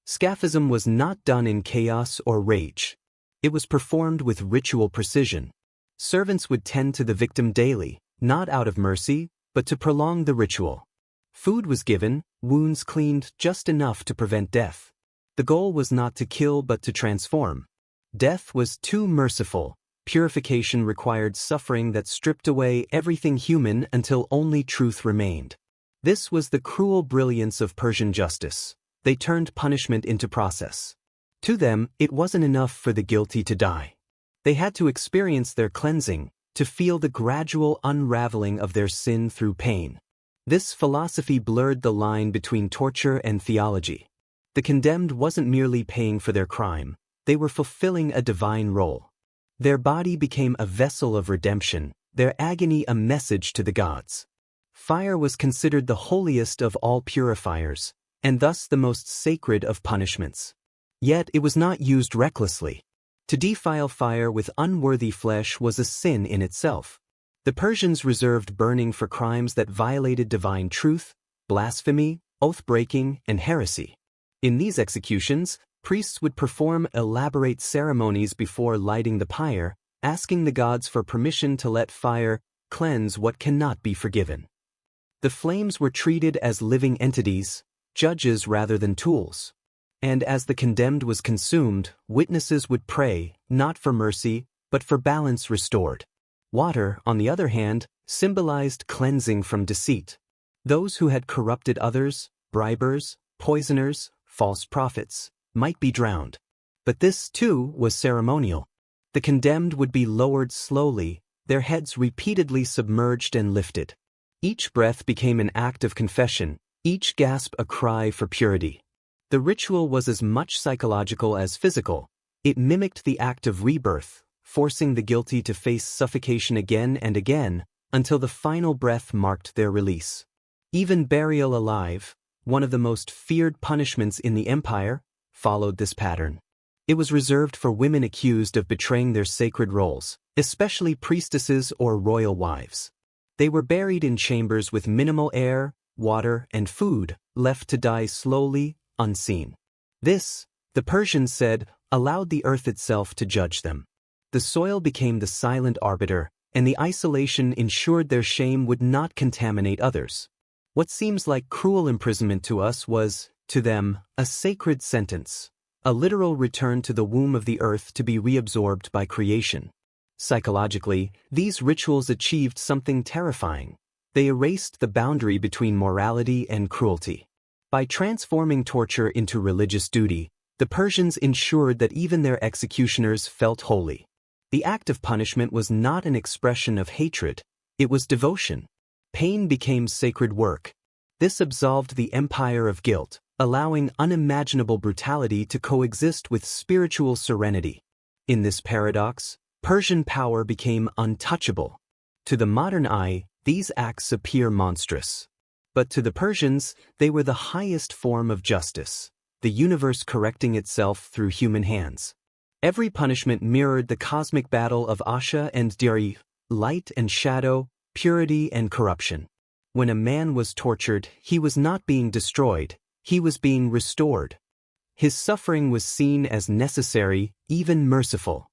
Speaker 1: Scaphism was not done in chaos or rage. It was performed with ritual precision. Servants would tend to the victim daily, not out of mercy, but to prolong the ritual. Food was given, wounds cleaned just enough to prevent death. The goal was not to kill but to transform. Death was too merciful. Purification required suffering that stripped away everything human until only truth remained. This was the cruel brilliance of Persian justice. They turned punishment into process. To them, it wasn't enough for the guilty to die. They had to experience their cleansing, to feel the gradual unraveling of their sin through pain. This philosophy blurred the line between torture and theology. The condemned wasn't merely paying for their crime, they were fulfilling a divine role. Their body became a vessel of redemption, their agony a message to the gods. Fire was considered the holiest of all purifiers, and thus the most sacred of punishments. Yet it was not used recklessly. To defile fire with unworthy flesh was a sin in itself. The Persians reserved burning for crimes that violated divine truth, blasphemy, oath-breaking, and heresy. In these executions, priests would perform elaborate ceremonies before lighting the pyre, asking the gods for permission to let fire cleanse what cannot be forgiven. The flames were treated as living entities, judges rather than tools. And as the condemned was consumed, witnesses would pray, not for mercy, but for balance restored. Water, on the other hand, symbolized cleansing from deceit. Those who had corrupted others, bribers, poisoners, false prophets, might be drowned. But this, too, was ceremonial. The condemned would be lowered slowly, their heads repeatedly submerged and lifted. Each breath became an act of confession, each gasp a cry for purity. The ritual was as much psychological as physical. It mimicked the act of rebirth, forcing the guilty to face suffocation again and again, until the final breath marked their release. Even burial alive, one of the most feared punishments in the empire, followed this pattern. It was reserved for women accused of betraying their sacred roles, especially priestesses or royal wives. They were buried in chambers with minimal air, water, and food, left to die slowly, unseen. This, the Persians said, allowed the earth itself to judge them. The soil became the silent arbiter, and the isolation ensured their shame would not contaminate others. What seems like cruel imprisonment to us was, to them, a sacred sentence, a literal return to the womb of the earth to be reabsorbed by creation. Psychologically, these rituals achieved something terrifying. They erased the boundary between morality and cruelty. By transforming torture into religious duty, the Persians ensured that even their executioners felt holy. The act of punishment was not an expression of hatred, it was devotion. Pain became sacred work. This absolved the empire of guilt, allowing unimaginable brutality to coexist with spiritual serenity. In this paradox, Persian power became untouchable. To the modern eye, these acts appear monstrous. But to the Persians, they were the highest form of justice, the universe correcting itself through human hands. Every punishment mirrored the cosmic battle of Asha and Diri, light and shadow, purity and corruption. When a man was tortured, he was not being destroyed, he was being restored. His suffering was seen as necessary, even merciful.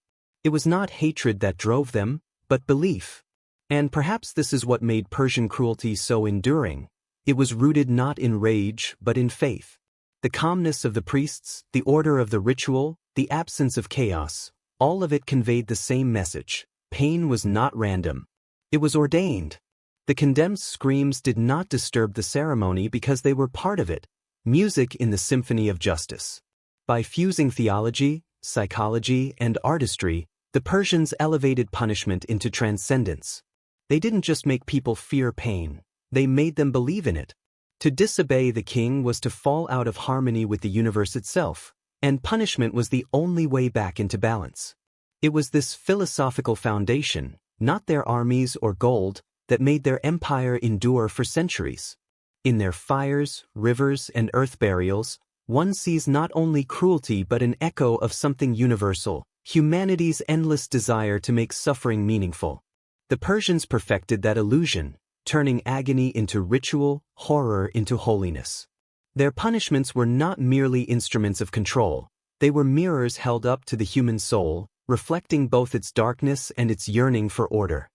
Speaker 1: It was not hatred that drove them, but belief. And perhaps this is what made Persian cruelty so enduring. It was rooted not in rage, but in faith. The calmness of the priests, the order of the ritual, the absence of chaos, all of it conveyed the same message. Pain was not random. It was ordained. The condemned's screams did not disturb the ceremony because they were part of it, music in the symphony of justice. By fusing theology, psychology, and artistry, the Persians elevated punishment into transcendence. They didn't just make people fear pain, they made them believe in it. To disobey the king was to fall out of harmony with the universe itself, and punishment was the only way back into balance. It was this philosophical foundation, not their armies or gold, that made their empire endure for centuries. In their fires, rivers, and earth burials, one sees not only cruelty but an echo of something universal, humanity's endless desire to make suffering meaningful. The Persians perfected that illusion, turning agony into ritual, horror into holiness. Their punishments were not merely instruments of control, they were mirrors held up to the human soul, reflecting both its darkness and its yearning for order.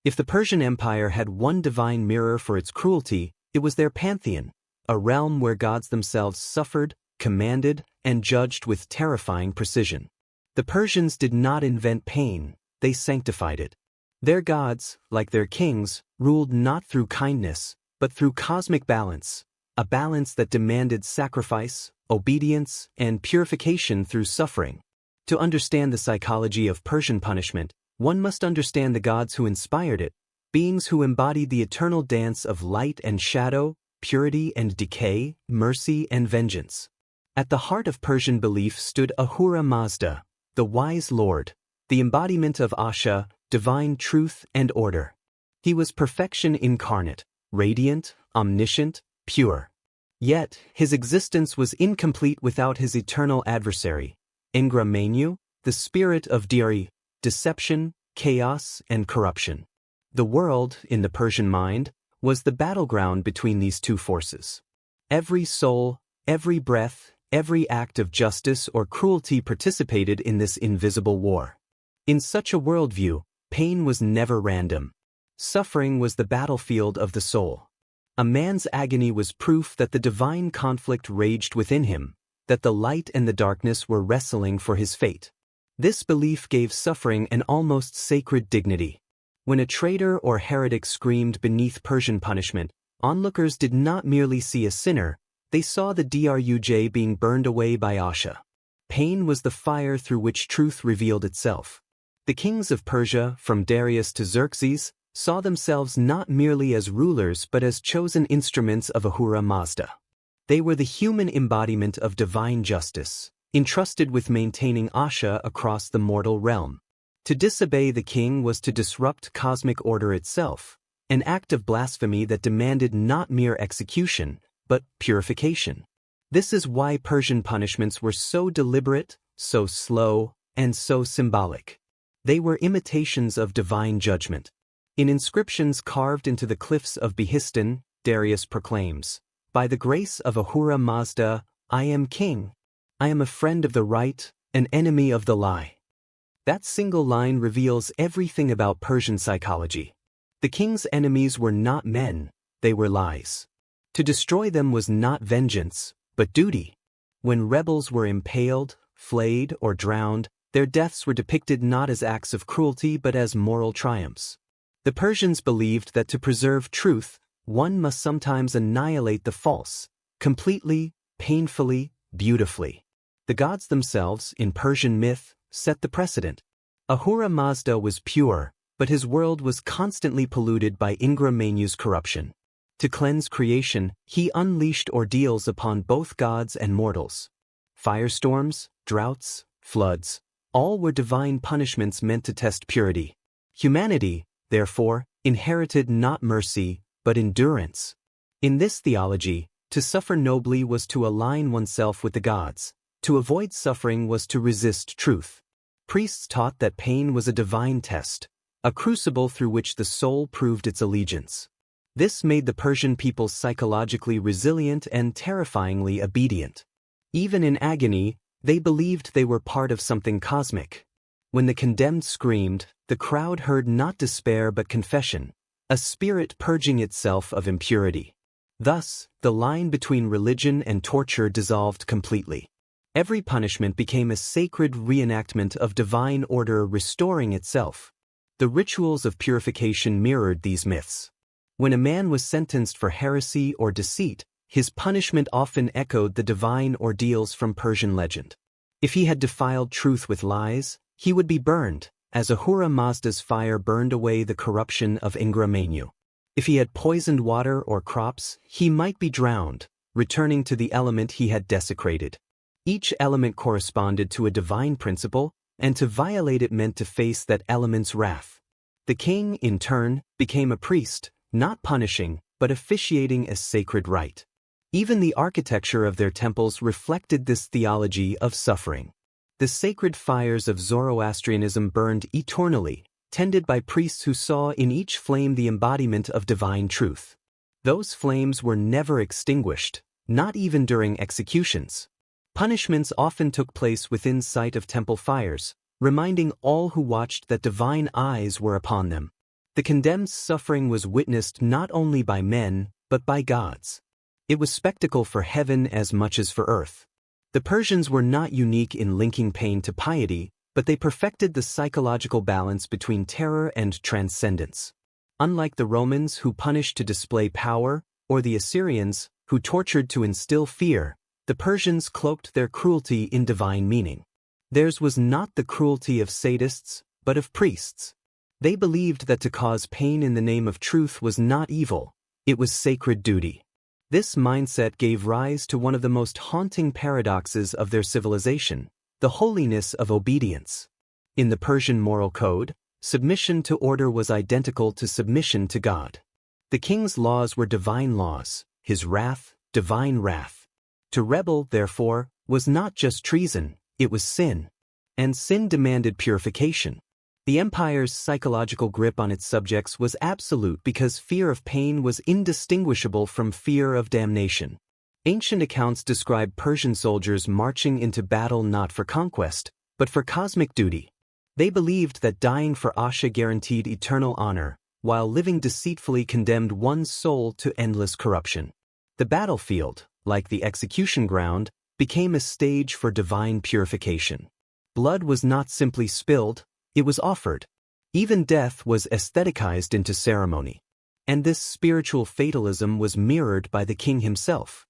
Speaker 1: If the Persian Empire had one divine mirror for its cruelty, it was their pantheon, a realm where gods themselves suffered, commanded, and judged with terrifying precision. The Persians did not invent pain, they sanctified it. Their gods, like their kings, ruled not through kindness, but through cosmic balance, a balance that demanded sacrifice, obedience, and purification through suffering. To understand the psychology of Persian punishment, one must understand the gods who inspired it, beings who embodied the eternal dance of light and shadow, purity and decay, mercy and vengeance. At the heart of Persian belief stood Ahura Mazda, the wise lord, the embodiment of Asha, divine truth and order. He was perfection incarnate, radiant, omniscient, pure. Yet, his existence was incomplete without his eternal adversary, Engra Mainyu, the spirit of Diri, deception, chaos, and corruption. The world, in the Persian mind, was the battleground between these two forces. Every soul, every breath, every act of justice or cruelty participated in this invisible war. In such a worldview, pain was never random. Suffering was the battlefield of the soul. A man's agony was proof that the divine conflict raged within him, that the light and the darkness were wrestling for his fate. This belief gave suffering an almost sacred dignity. When a traitor or heretic screamed beneath Persian punishment, onlookers did not merely see a sinner, they saw the Druj being burned away by Asha. Pain was the fire through which truth revealed itself. The kings of Persia, from Darius to Xerxes, saw themselves not merely as rulers but as chosen instruments of Ahura Mazda. They were the human embodiment of divine justice, entrusted with maintaining Asha across the mortal realm. To disobey the king was to disrupt cosmic order itself, an act of blasphemy that demanded not mere execution, but purification. This is why Persian punishments were so deliberate, so slow, and so symbolic. They were imitations of divine judgment. In inscriptions carved into the cliffs of Behistun, Darius proclaims, "By the grace of Ahura Mazda, I am king. I am a friend of the right, an enemy of the lie." That single line reveals everything about Persian psychology. The king's enemies were not men, they were lies. To destroy them was not vengeance, but duty. When rebels were impaled, flayed, or drowned, their deaths were depicted not as acts of cruelty but as moral triumphs. The Persians believed that to preserve truth, one must sometimes annihilate the false, completely, painfully, beautifully. The gods themselves, in Persian myth, set the precedent. Ahura Mazda was pure, but his world was constantly polluted by Ingra Mainyu's corruption. To cleanse creation, he unleashed ordeals upon both gods and mortals. Firestorms, droughts, floods, all were divine punishments meant to test purity. Humanity, therefore, inherited not mercy, but endurance. In this theology, to suffer nobly was to align oneself with the gods. To avoid suffering was to resist truth. Priests taught that pain was a divine test, a crucible through which the soul proved its allegiance. This made the Persian people psychologically resilient and terrifyingly obedient. Even in agony, they believed they were part of something cosmic. When the condemned screamed, the crowd heard not despair but confession, a spirit purging itself of impurity. Thus, the line between religion and torture dissolved completely. Every punishment became a sacred reenactment of divine order restoring itself. The rituals of purification mirrored these myths. When a man was sentenced for heresy or deceit, his punishment often echoed the divine ordeals from Persian legend. If he had defiled truth with lies, he would be burned, as Ahura Mazda's fire burned away the corruption of Ingra Mainyu. If he had poisoned water or crops, he might be drowned, returning to the element he had desecrated. Each element corresponded to a divine principle, and to violate it meant to face that element's wrath. The king, in turn, became a priest, not punishing, but officiating a sacred rite. Even the architecture of their temples reflected this theology of suffering. The sacred fires of Zoroastrianism burned eternally, tended by priests who saw in each flame the embodiment of divine truth. Those flames were never extinguished, not even during executions. Punishments often took place within sight of temple fires, reminding all who watched that divine eyes were upon them. The condemned's suffering was witnessed not only by men, but by gods. It was spectacle for heaven as much as for earth. The Persians were not unique in linking pain to piety, but they perfected the psychological balance between terror and transcendence. Unlike the Romans who punished to display power, or the Assyrians who tortured to instill fear, the Persians cloaked their cruelty in divine meaning. Theirs was not the cruelty of sadists, but of priests. They believed that to cause pain in the name of truth was not evil, it was sacred duty. This mindset gave rise to one of the most haunting paradoxes of their civilization, the holiness of obedience. In the Persian moral code, submission to order was identical to submission to God. The king's laws were divine laws, his wrath, divine wrath. To rebel, therefore, was not just treason, it was sin. And sin demanded purification. The empire's psychological grip on its subjects was absolute because fear of pain was indistinguishable from fear of damnation. Ancient accounts describe Persian soldiers marching into battle not for conquest, but for cosmic duty. They believed that dying for Asha guaranteed eternal honor, while living deceitfully condemned one's soul to endless corruption. The battlefield, like the execution ground, became a stage for divine purification. Blood was not simply spilled, it was offered. Even death was aestheticized into ceremony. And this spiritual fatalism was mirrored by the king himself.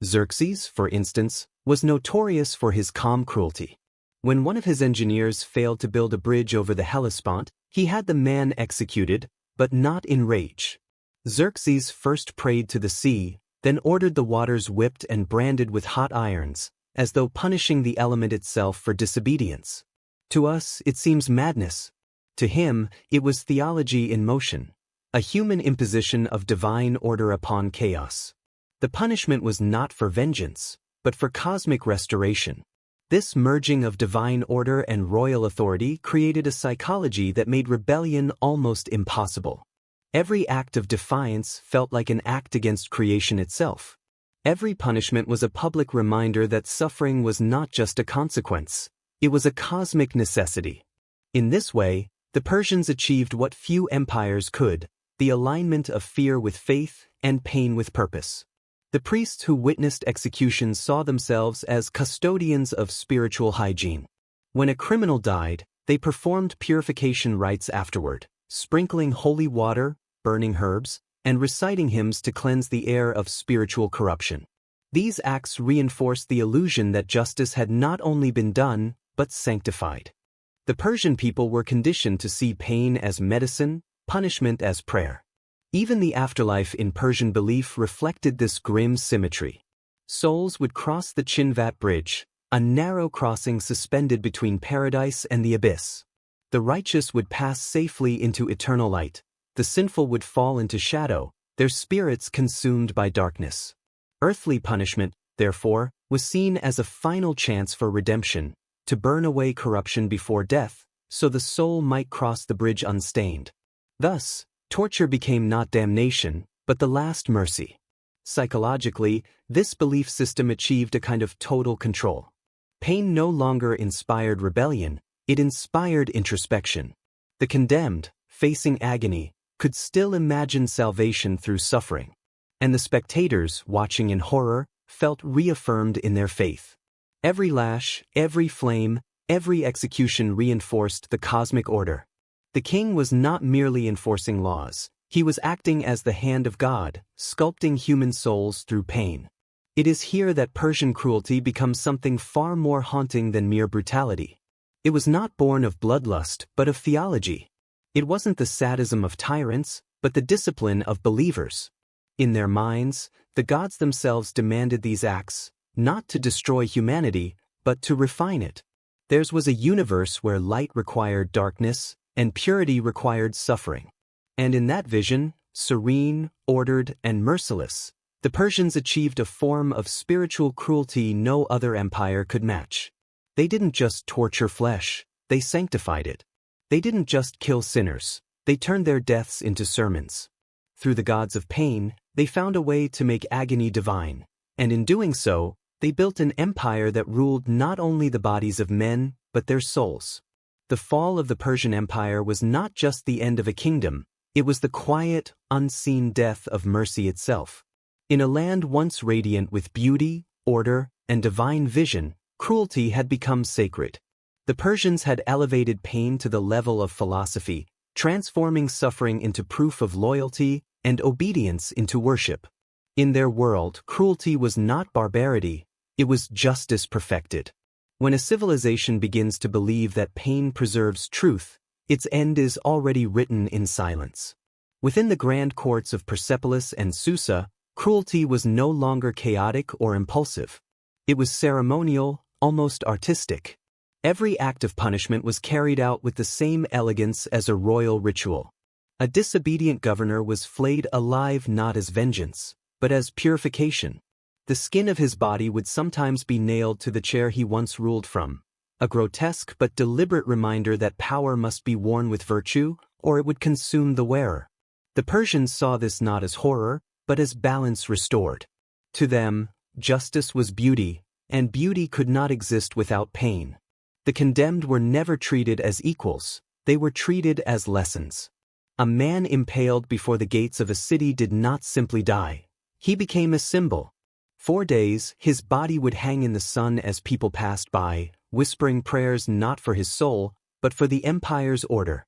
Speaker 1: Xerxes, for instance, was notorious for his calm cruelty. When one of his engineers failed to build a bridge over the Hellespont, he had the man executed, but not in rage. Xerxes first prayed to the sea, then ordered the waters whipped and branded with hot irons, as though punishing the element itself for disobedience. To us, it seems madness. To him, it was theology in motion, a human imposition of divine order upon chaos. The punishment was not for vengeance, but for cosmic restoration. This merging of divine order and royal authority created a psychology that made rebellion almost impossible. Every act of defiance felt like an act against creation itself. Every punishment was a public reminder that suffering was not just a consequence, it was a cosmic necessity. In this way, the Persians achieved what few empires could, the alignment of fear with faith and pain with purpose. The priests who witnessed executions saw themselves as custodians of spiritual hygiene. When a criminal died, they performed purification rites afterward, sprinkling holy water, burning herbs, and reciting hymns to cleanse the air of spiritual corruption. These acts reinforced the illusion that justice had not only been done, but sanctified. The Persian people were conditioned to see pain as medicine, punishment as prayer. Even the afterlife in Persian belief reflected this grim symmetry. Souls would cross the Chinvat Bridge, a narrow crossing suspended between paradise and the abyss. The righteous would pass safely into eternal light, the sinful would fall into shadow, their spirits consumed by darkness. Earthly punishment, therefore, was seen as a final chance for redemption, to burn away corruption before death, so the soul might cross the bridge unstained. Thus, torture became not damnation, but the last mercy. Psychologically, this belief system achieved a kind of total control. Pain no longer inspired rebellion, it inspired introspection. The condemned, facing agony, could still imagine salvation through suffering. And the spectators, watching in horror, felt reaffirmed in their faith. Every lash, every flame, every execution reinforced the cosmic order. The king was not merely enforcing laws, he was acting as the hand of God, sculpting human souls through pain. It is here that Persian cruelty becomes something far more haunting than mere brutality. It was not born of bloodlust, but of theology. It wasn't the sadism of tyrants, but the discipline of believers. In their minds, the gods themselves demanded these acts, not to destroy humanity, but to refine it. Theirs was a universe where light required darkness, and purity required suffering. And in that vision, serene, ordered, and merciless, the Persians achieved a form of spiritual cruelty no other empire could match. They didn't just torture flesh, they sanctified it. They didn't just kill sinners, they turned their deaths into sermons. Through the gods of pain, they found a way to make agony divine, and in doing so, they built an empire that ruled not only the bodies of men, but their souls. The fall of the Persian Empire was not just the end of a kingdom, it was the quiet, unseen death of mercy itself. In a land once radiant with beauty, order, and divine vision, cruelty had become sacred. The Persians had elevated pain to the level of philosophy, transforming suffering into proof of loyalty and obedience into worship. In their world, cruelty was not barbarity, it was justice perfected. When a civilization begins to believe that pain preserves truth, its end is already written in silence. Within the grand courts of Persepolis and Susa, cruelty was no longer chaotic or impulsive. It was ceremonial, almost artistic. Every act of punishment was carried out with the same elegance as a royal ritual. A disobedient governor was flayed alive not as vengeance, but as purification. The skin of his body would sometimes be nailed to the chair he once ruled from, a grotesque but deliberate reminder that power must be worn with virtue, or it would consume the wearer. The Persians saw this not as horror, but as balance restored. To them, justice was beauty, and beauty could not exist without pain. The condemned were never treated as equals, they were treated as lessons. A man impaled before the gates of a city did not simply die. He became a symbol. 4 days, his body would hang in the sun as people passed by, whispering prayers not for his soul, but for the empire's order.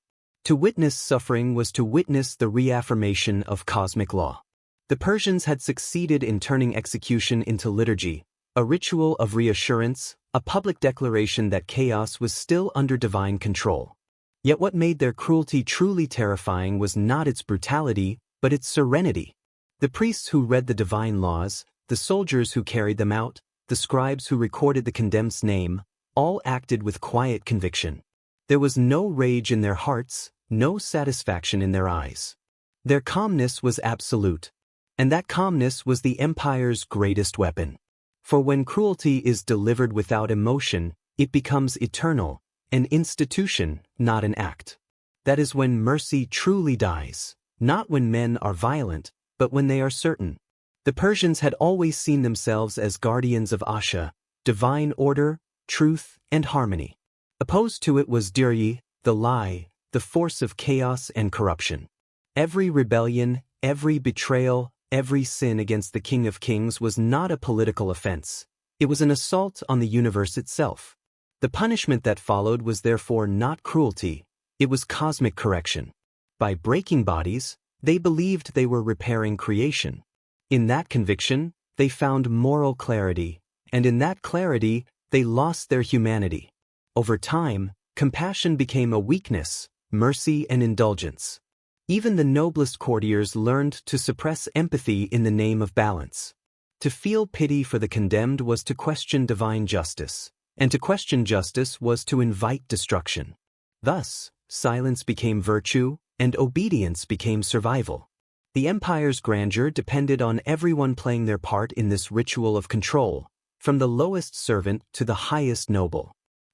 Speaker 1: To witness suffering was to witness the reaffirmation of cosmic law. The Persians had succeeded in turning execution into liturgy, a ritual of reassurance, a public declaration that chaos was still under divine control. Yet what made their cruelty truly terrifying was not its brutality, but its serenity. The priests who read the divine laws, the soldiers who carried them out, the scribes who recorded the condemned's name, all acted with quiet conviction. There was no rage in their hearts, no satisfaction in their eyes. Their calmness was absolute. And that calmness was the empire's greatest weapon. For when cruelty is delivered without emotion, it becomes eternal, an institution, not an act. That is when mercy truly dies, not when men are violent, but when they are certain. The Persians had always seen themselves as guardians of Asha, divine order, truth, and harmony. Opposed to it was Diryi, the lie, the force of chaos and corruption. Every rebellion, every betrayal, every sin against the King of Kings was not a political offense. It was an assault on the universe itself. The punishment that followed was therefore not cruelty, it was cosmic correction. By breaking bodies, they believed they were repairing creation. In that conviction, they found moral clarity, and in that clarity, they lost their humanity. Over time, compassion became a weakness, mercy an indulgence. Even the noblest courtiers learned to suppress empathy in the name of balance. To feel pity for the condemned was to question divine justice, and to question justice was to invite destruction. Thus, silence became virtue, and obedience became survival. The empire's grandeur depended on everyone playing their part in this ritual of control, from the lowest servant to the highest noble.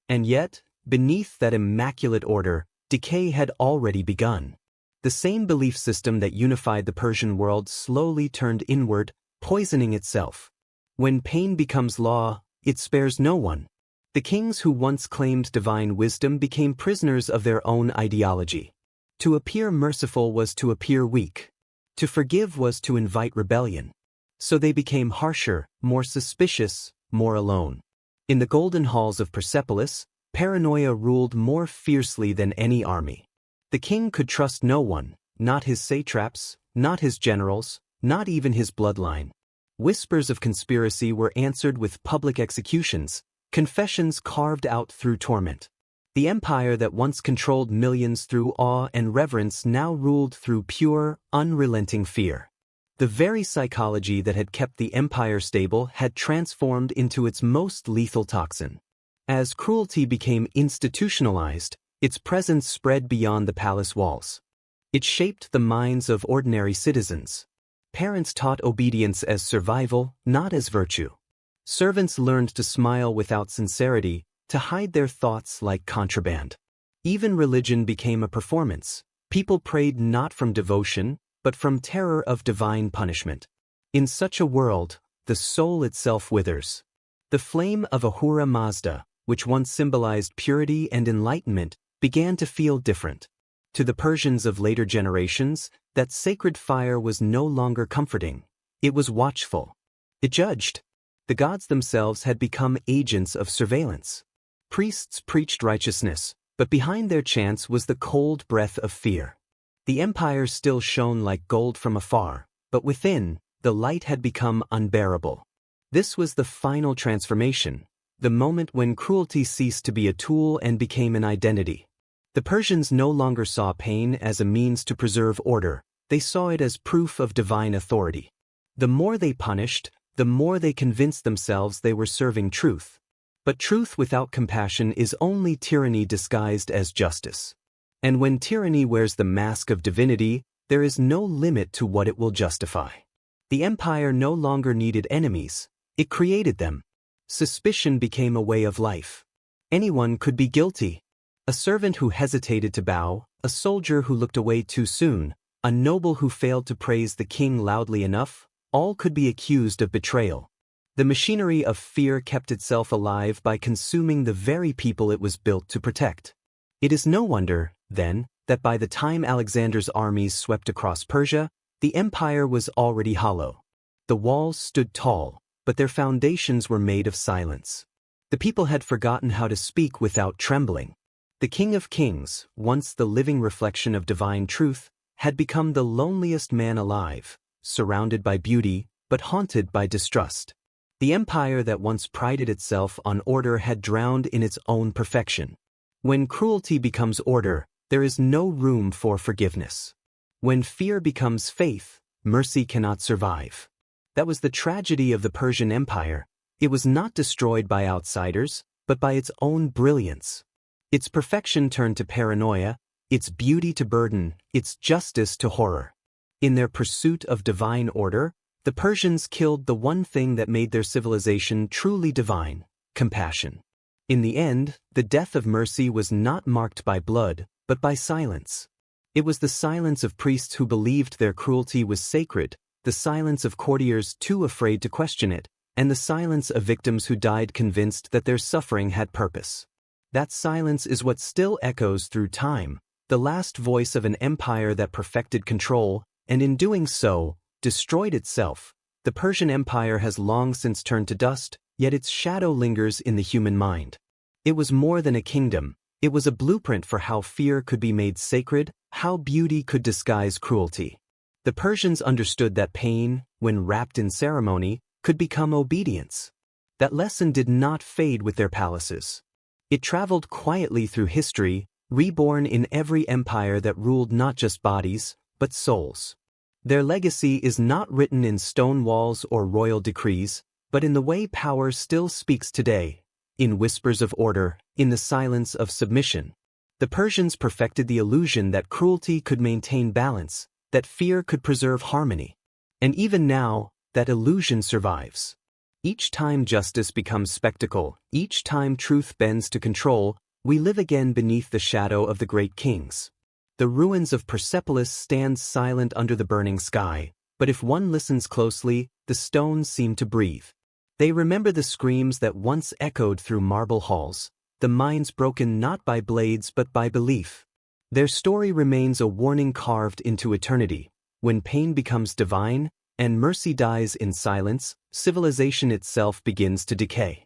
Speaker 1: And yet, beneath that immaculate order, decay had already begun. The same belief system that unified the Persian world slowly turned inward, poisoning itself. When pain becomes law, it spares no one. The kings who once claimed divine wisdom became prisoners of their own ideology. To appear merciful was to appear weak. To forgive was to invite rebellion. So they became harsher, more suspicious, more alone. In the golden halls of Persepolis, paranoia ruled more fiercely than any army. The king could trust no one, not his satraps, not his generals, not even his bloodline. Whispers of conspiracy were answered with public executions, confessions carved out through torment. The empire that once controlled millions through awe and reverence now ruled through pure, unrelenting fear. The very psychology that had kept the empire stable had transformed into its most lethal toxin. As cruelty became institutionalized, its presence spread beyond the palace walls. It shaped the minds of ordinary citizens. Parents taught obedience as survival, not as virtue. Servants learned to smile without sincerity, to hide their thoughts like contraband. Even religion became a performance. People prayed not from devotion, but from terror of divine punishment. In such a world, the soul itself withers. The flame of Ahura Mazda, which once symbolized purity and enlightenment, began to feel different. To the Persians of later generations, that sacred fire was no longer comforting. It was watchful. It judged. The gods themselves had become agents of surveillance. Priests preached righteousness, but behind their chants was the cold breath of fear. The empire still shone like gold from afar, but within, the light had become unbearable. This was the final transformation, the moment when cruelty ceased to be a tool and became an identity. The Persians no longer saw pain as a means to preserve order, they saw it as proof of divine authority. The more they punished, the more they convinced themselves they were serving truth. But truth without compassion is only tyranny disguised as justice. And when tyranny wears the mask of divinity, there is no limit to what it will justify. The empire no longer needed enemies, it created them. Suspicion became a way of life. Anyone could be guilty. A servant who hesitated to bow, a soldier who looked away too soon, a noble who failed to praise the king loudly enough, all could be accused of betrayal. The machinery of fear kept itself alive by consuming the very people it was built to protect. It is no wonder, then, that by the time Alexander's armies swept across Persia, the empire was already hollow. The walls stood tall, but their foundations were made of silence. The people had forgotten how to speak without trembling. The King of Kings, once the living reflection of divine truth, had become the loneliest man alive, surrounded by beauty, but haunted by distrust. The empire that once prided itself on order had drowned in its own perfection. When cruelty becomes order, there is no room for forgiveness. When fear becomes faith, mercy cannot survive. That was the tragedy of the Persian Empire. It was not destroyed by outsiders, but by its own brilliance. Its perfection turned to paranoia, its beauty to burden, its justice to horror. In their pursuit of divine order, the Persians killed the one thing that made their civilization truly divine: compassion. In the end, the death of mercy was not marked by blood, but by silence. It was the silence of priests who believed their cruelty was sacred, the silence of courtiers too afraid to question it, and the silence of victims who died convinced that their suffering had purpose. That silence is what still echoes through time, the last voice of an empire that perfected control, and in doing so, destroyed itself. The Persian Empire has long since turned to dust, yet its shadow lingers in the human mind. It was more than a kingdom, it was a blueprint for how fear could be made sacred, how beauty could disguise cruelty. The Persians understood that pain, when wrapped in ceremony, could become obedience. That lesson did not fade with their palaces. It traveled quietly through history, reborn in every empire that ruled not just bodies, but souls. Their legacy is not written in stone walls or royal decrees, but in the way power still speaks today, in whispers of order, in the silence of submission. The Persians perfected the illusion that cruelty could maintain balance, that fear could preserve harmony. And even now, that illusion survives. Each time justice becomes spectacle, each time truth bends to control, we live again beneath the shadow of the great kings. The ruins of Persepolis stand silent under the burning sky, but if one listens closely, the stones seem to breathe. They remember the screams that once echoed through marble halls, the minds broken not by blades but by belief. Their story remains a warning carved into eternity. When pain becomes divine, and mercy dies in silence, civilization itself begins to decay.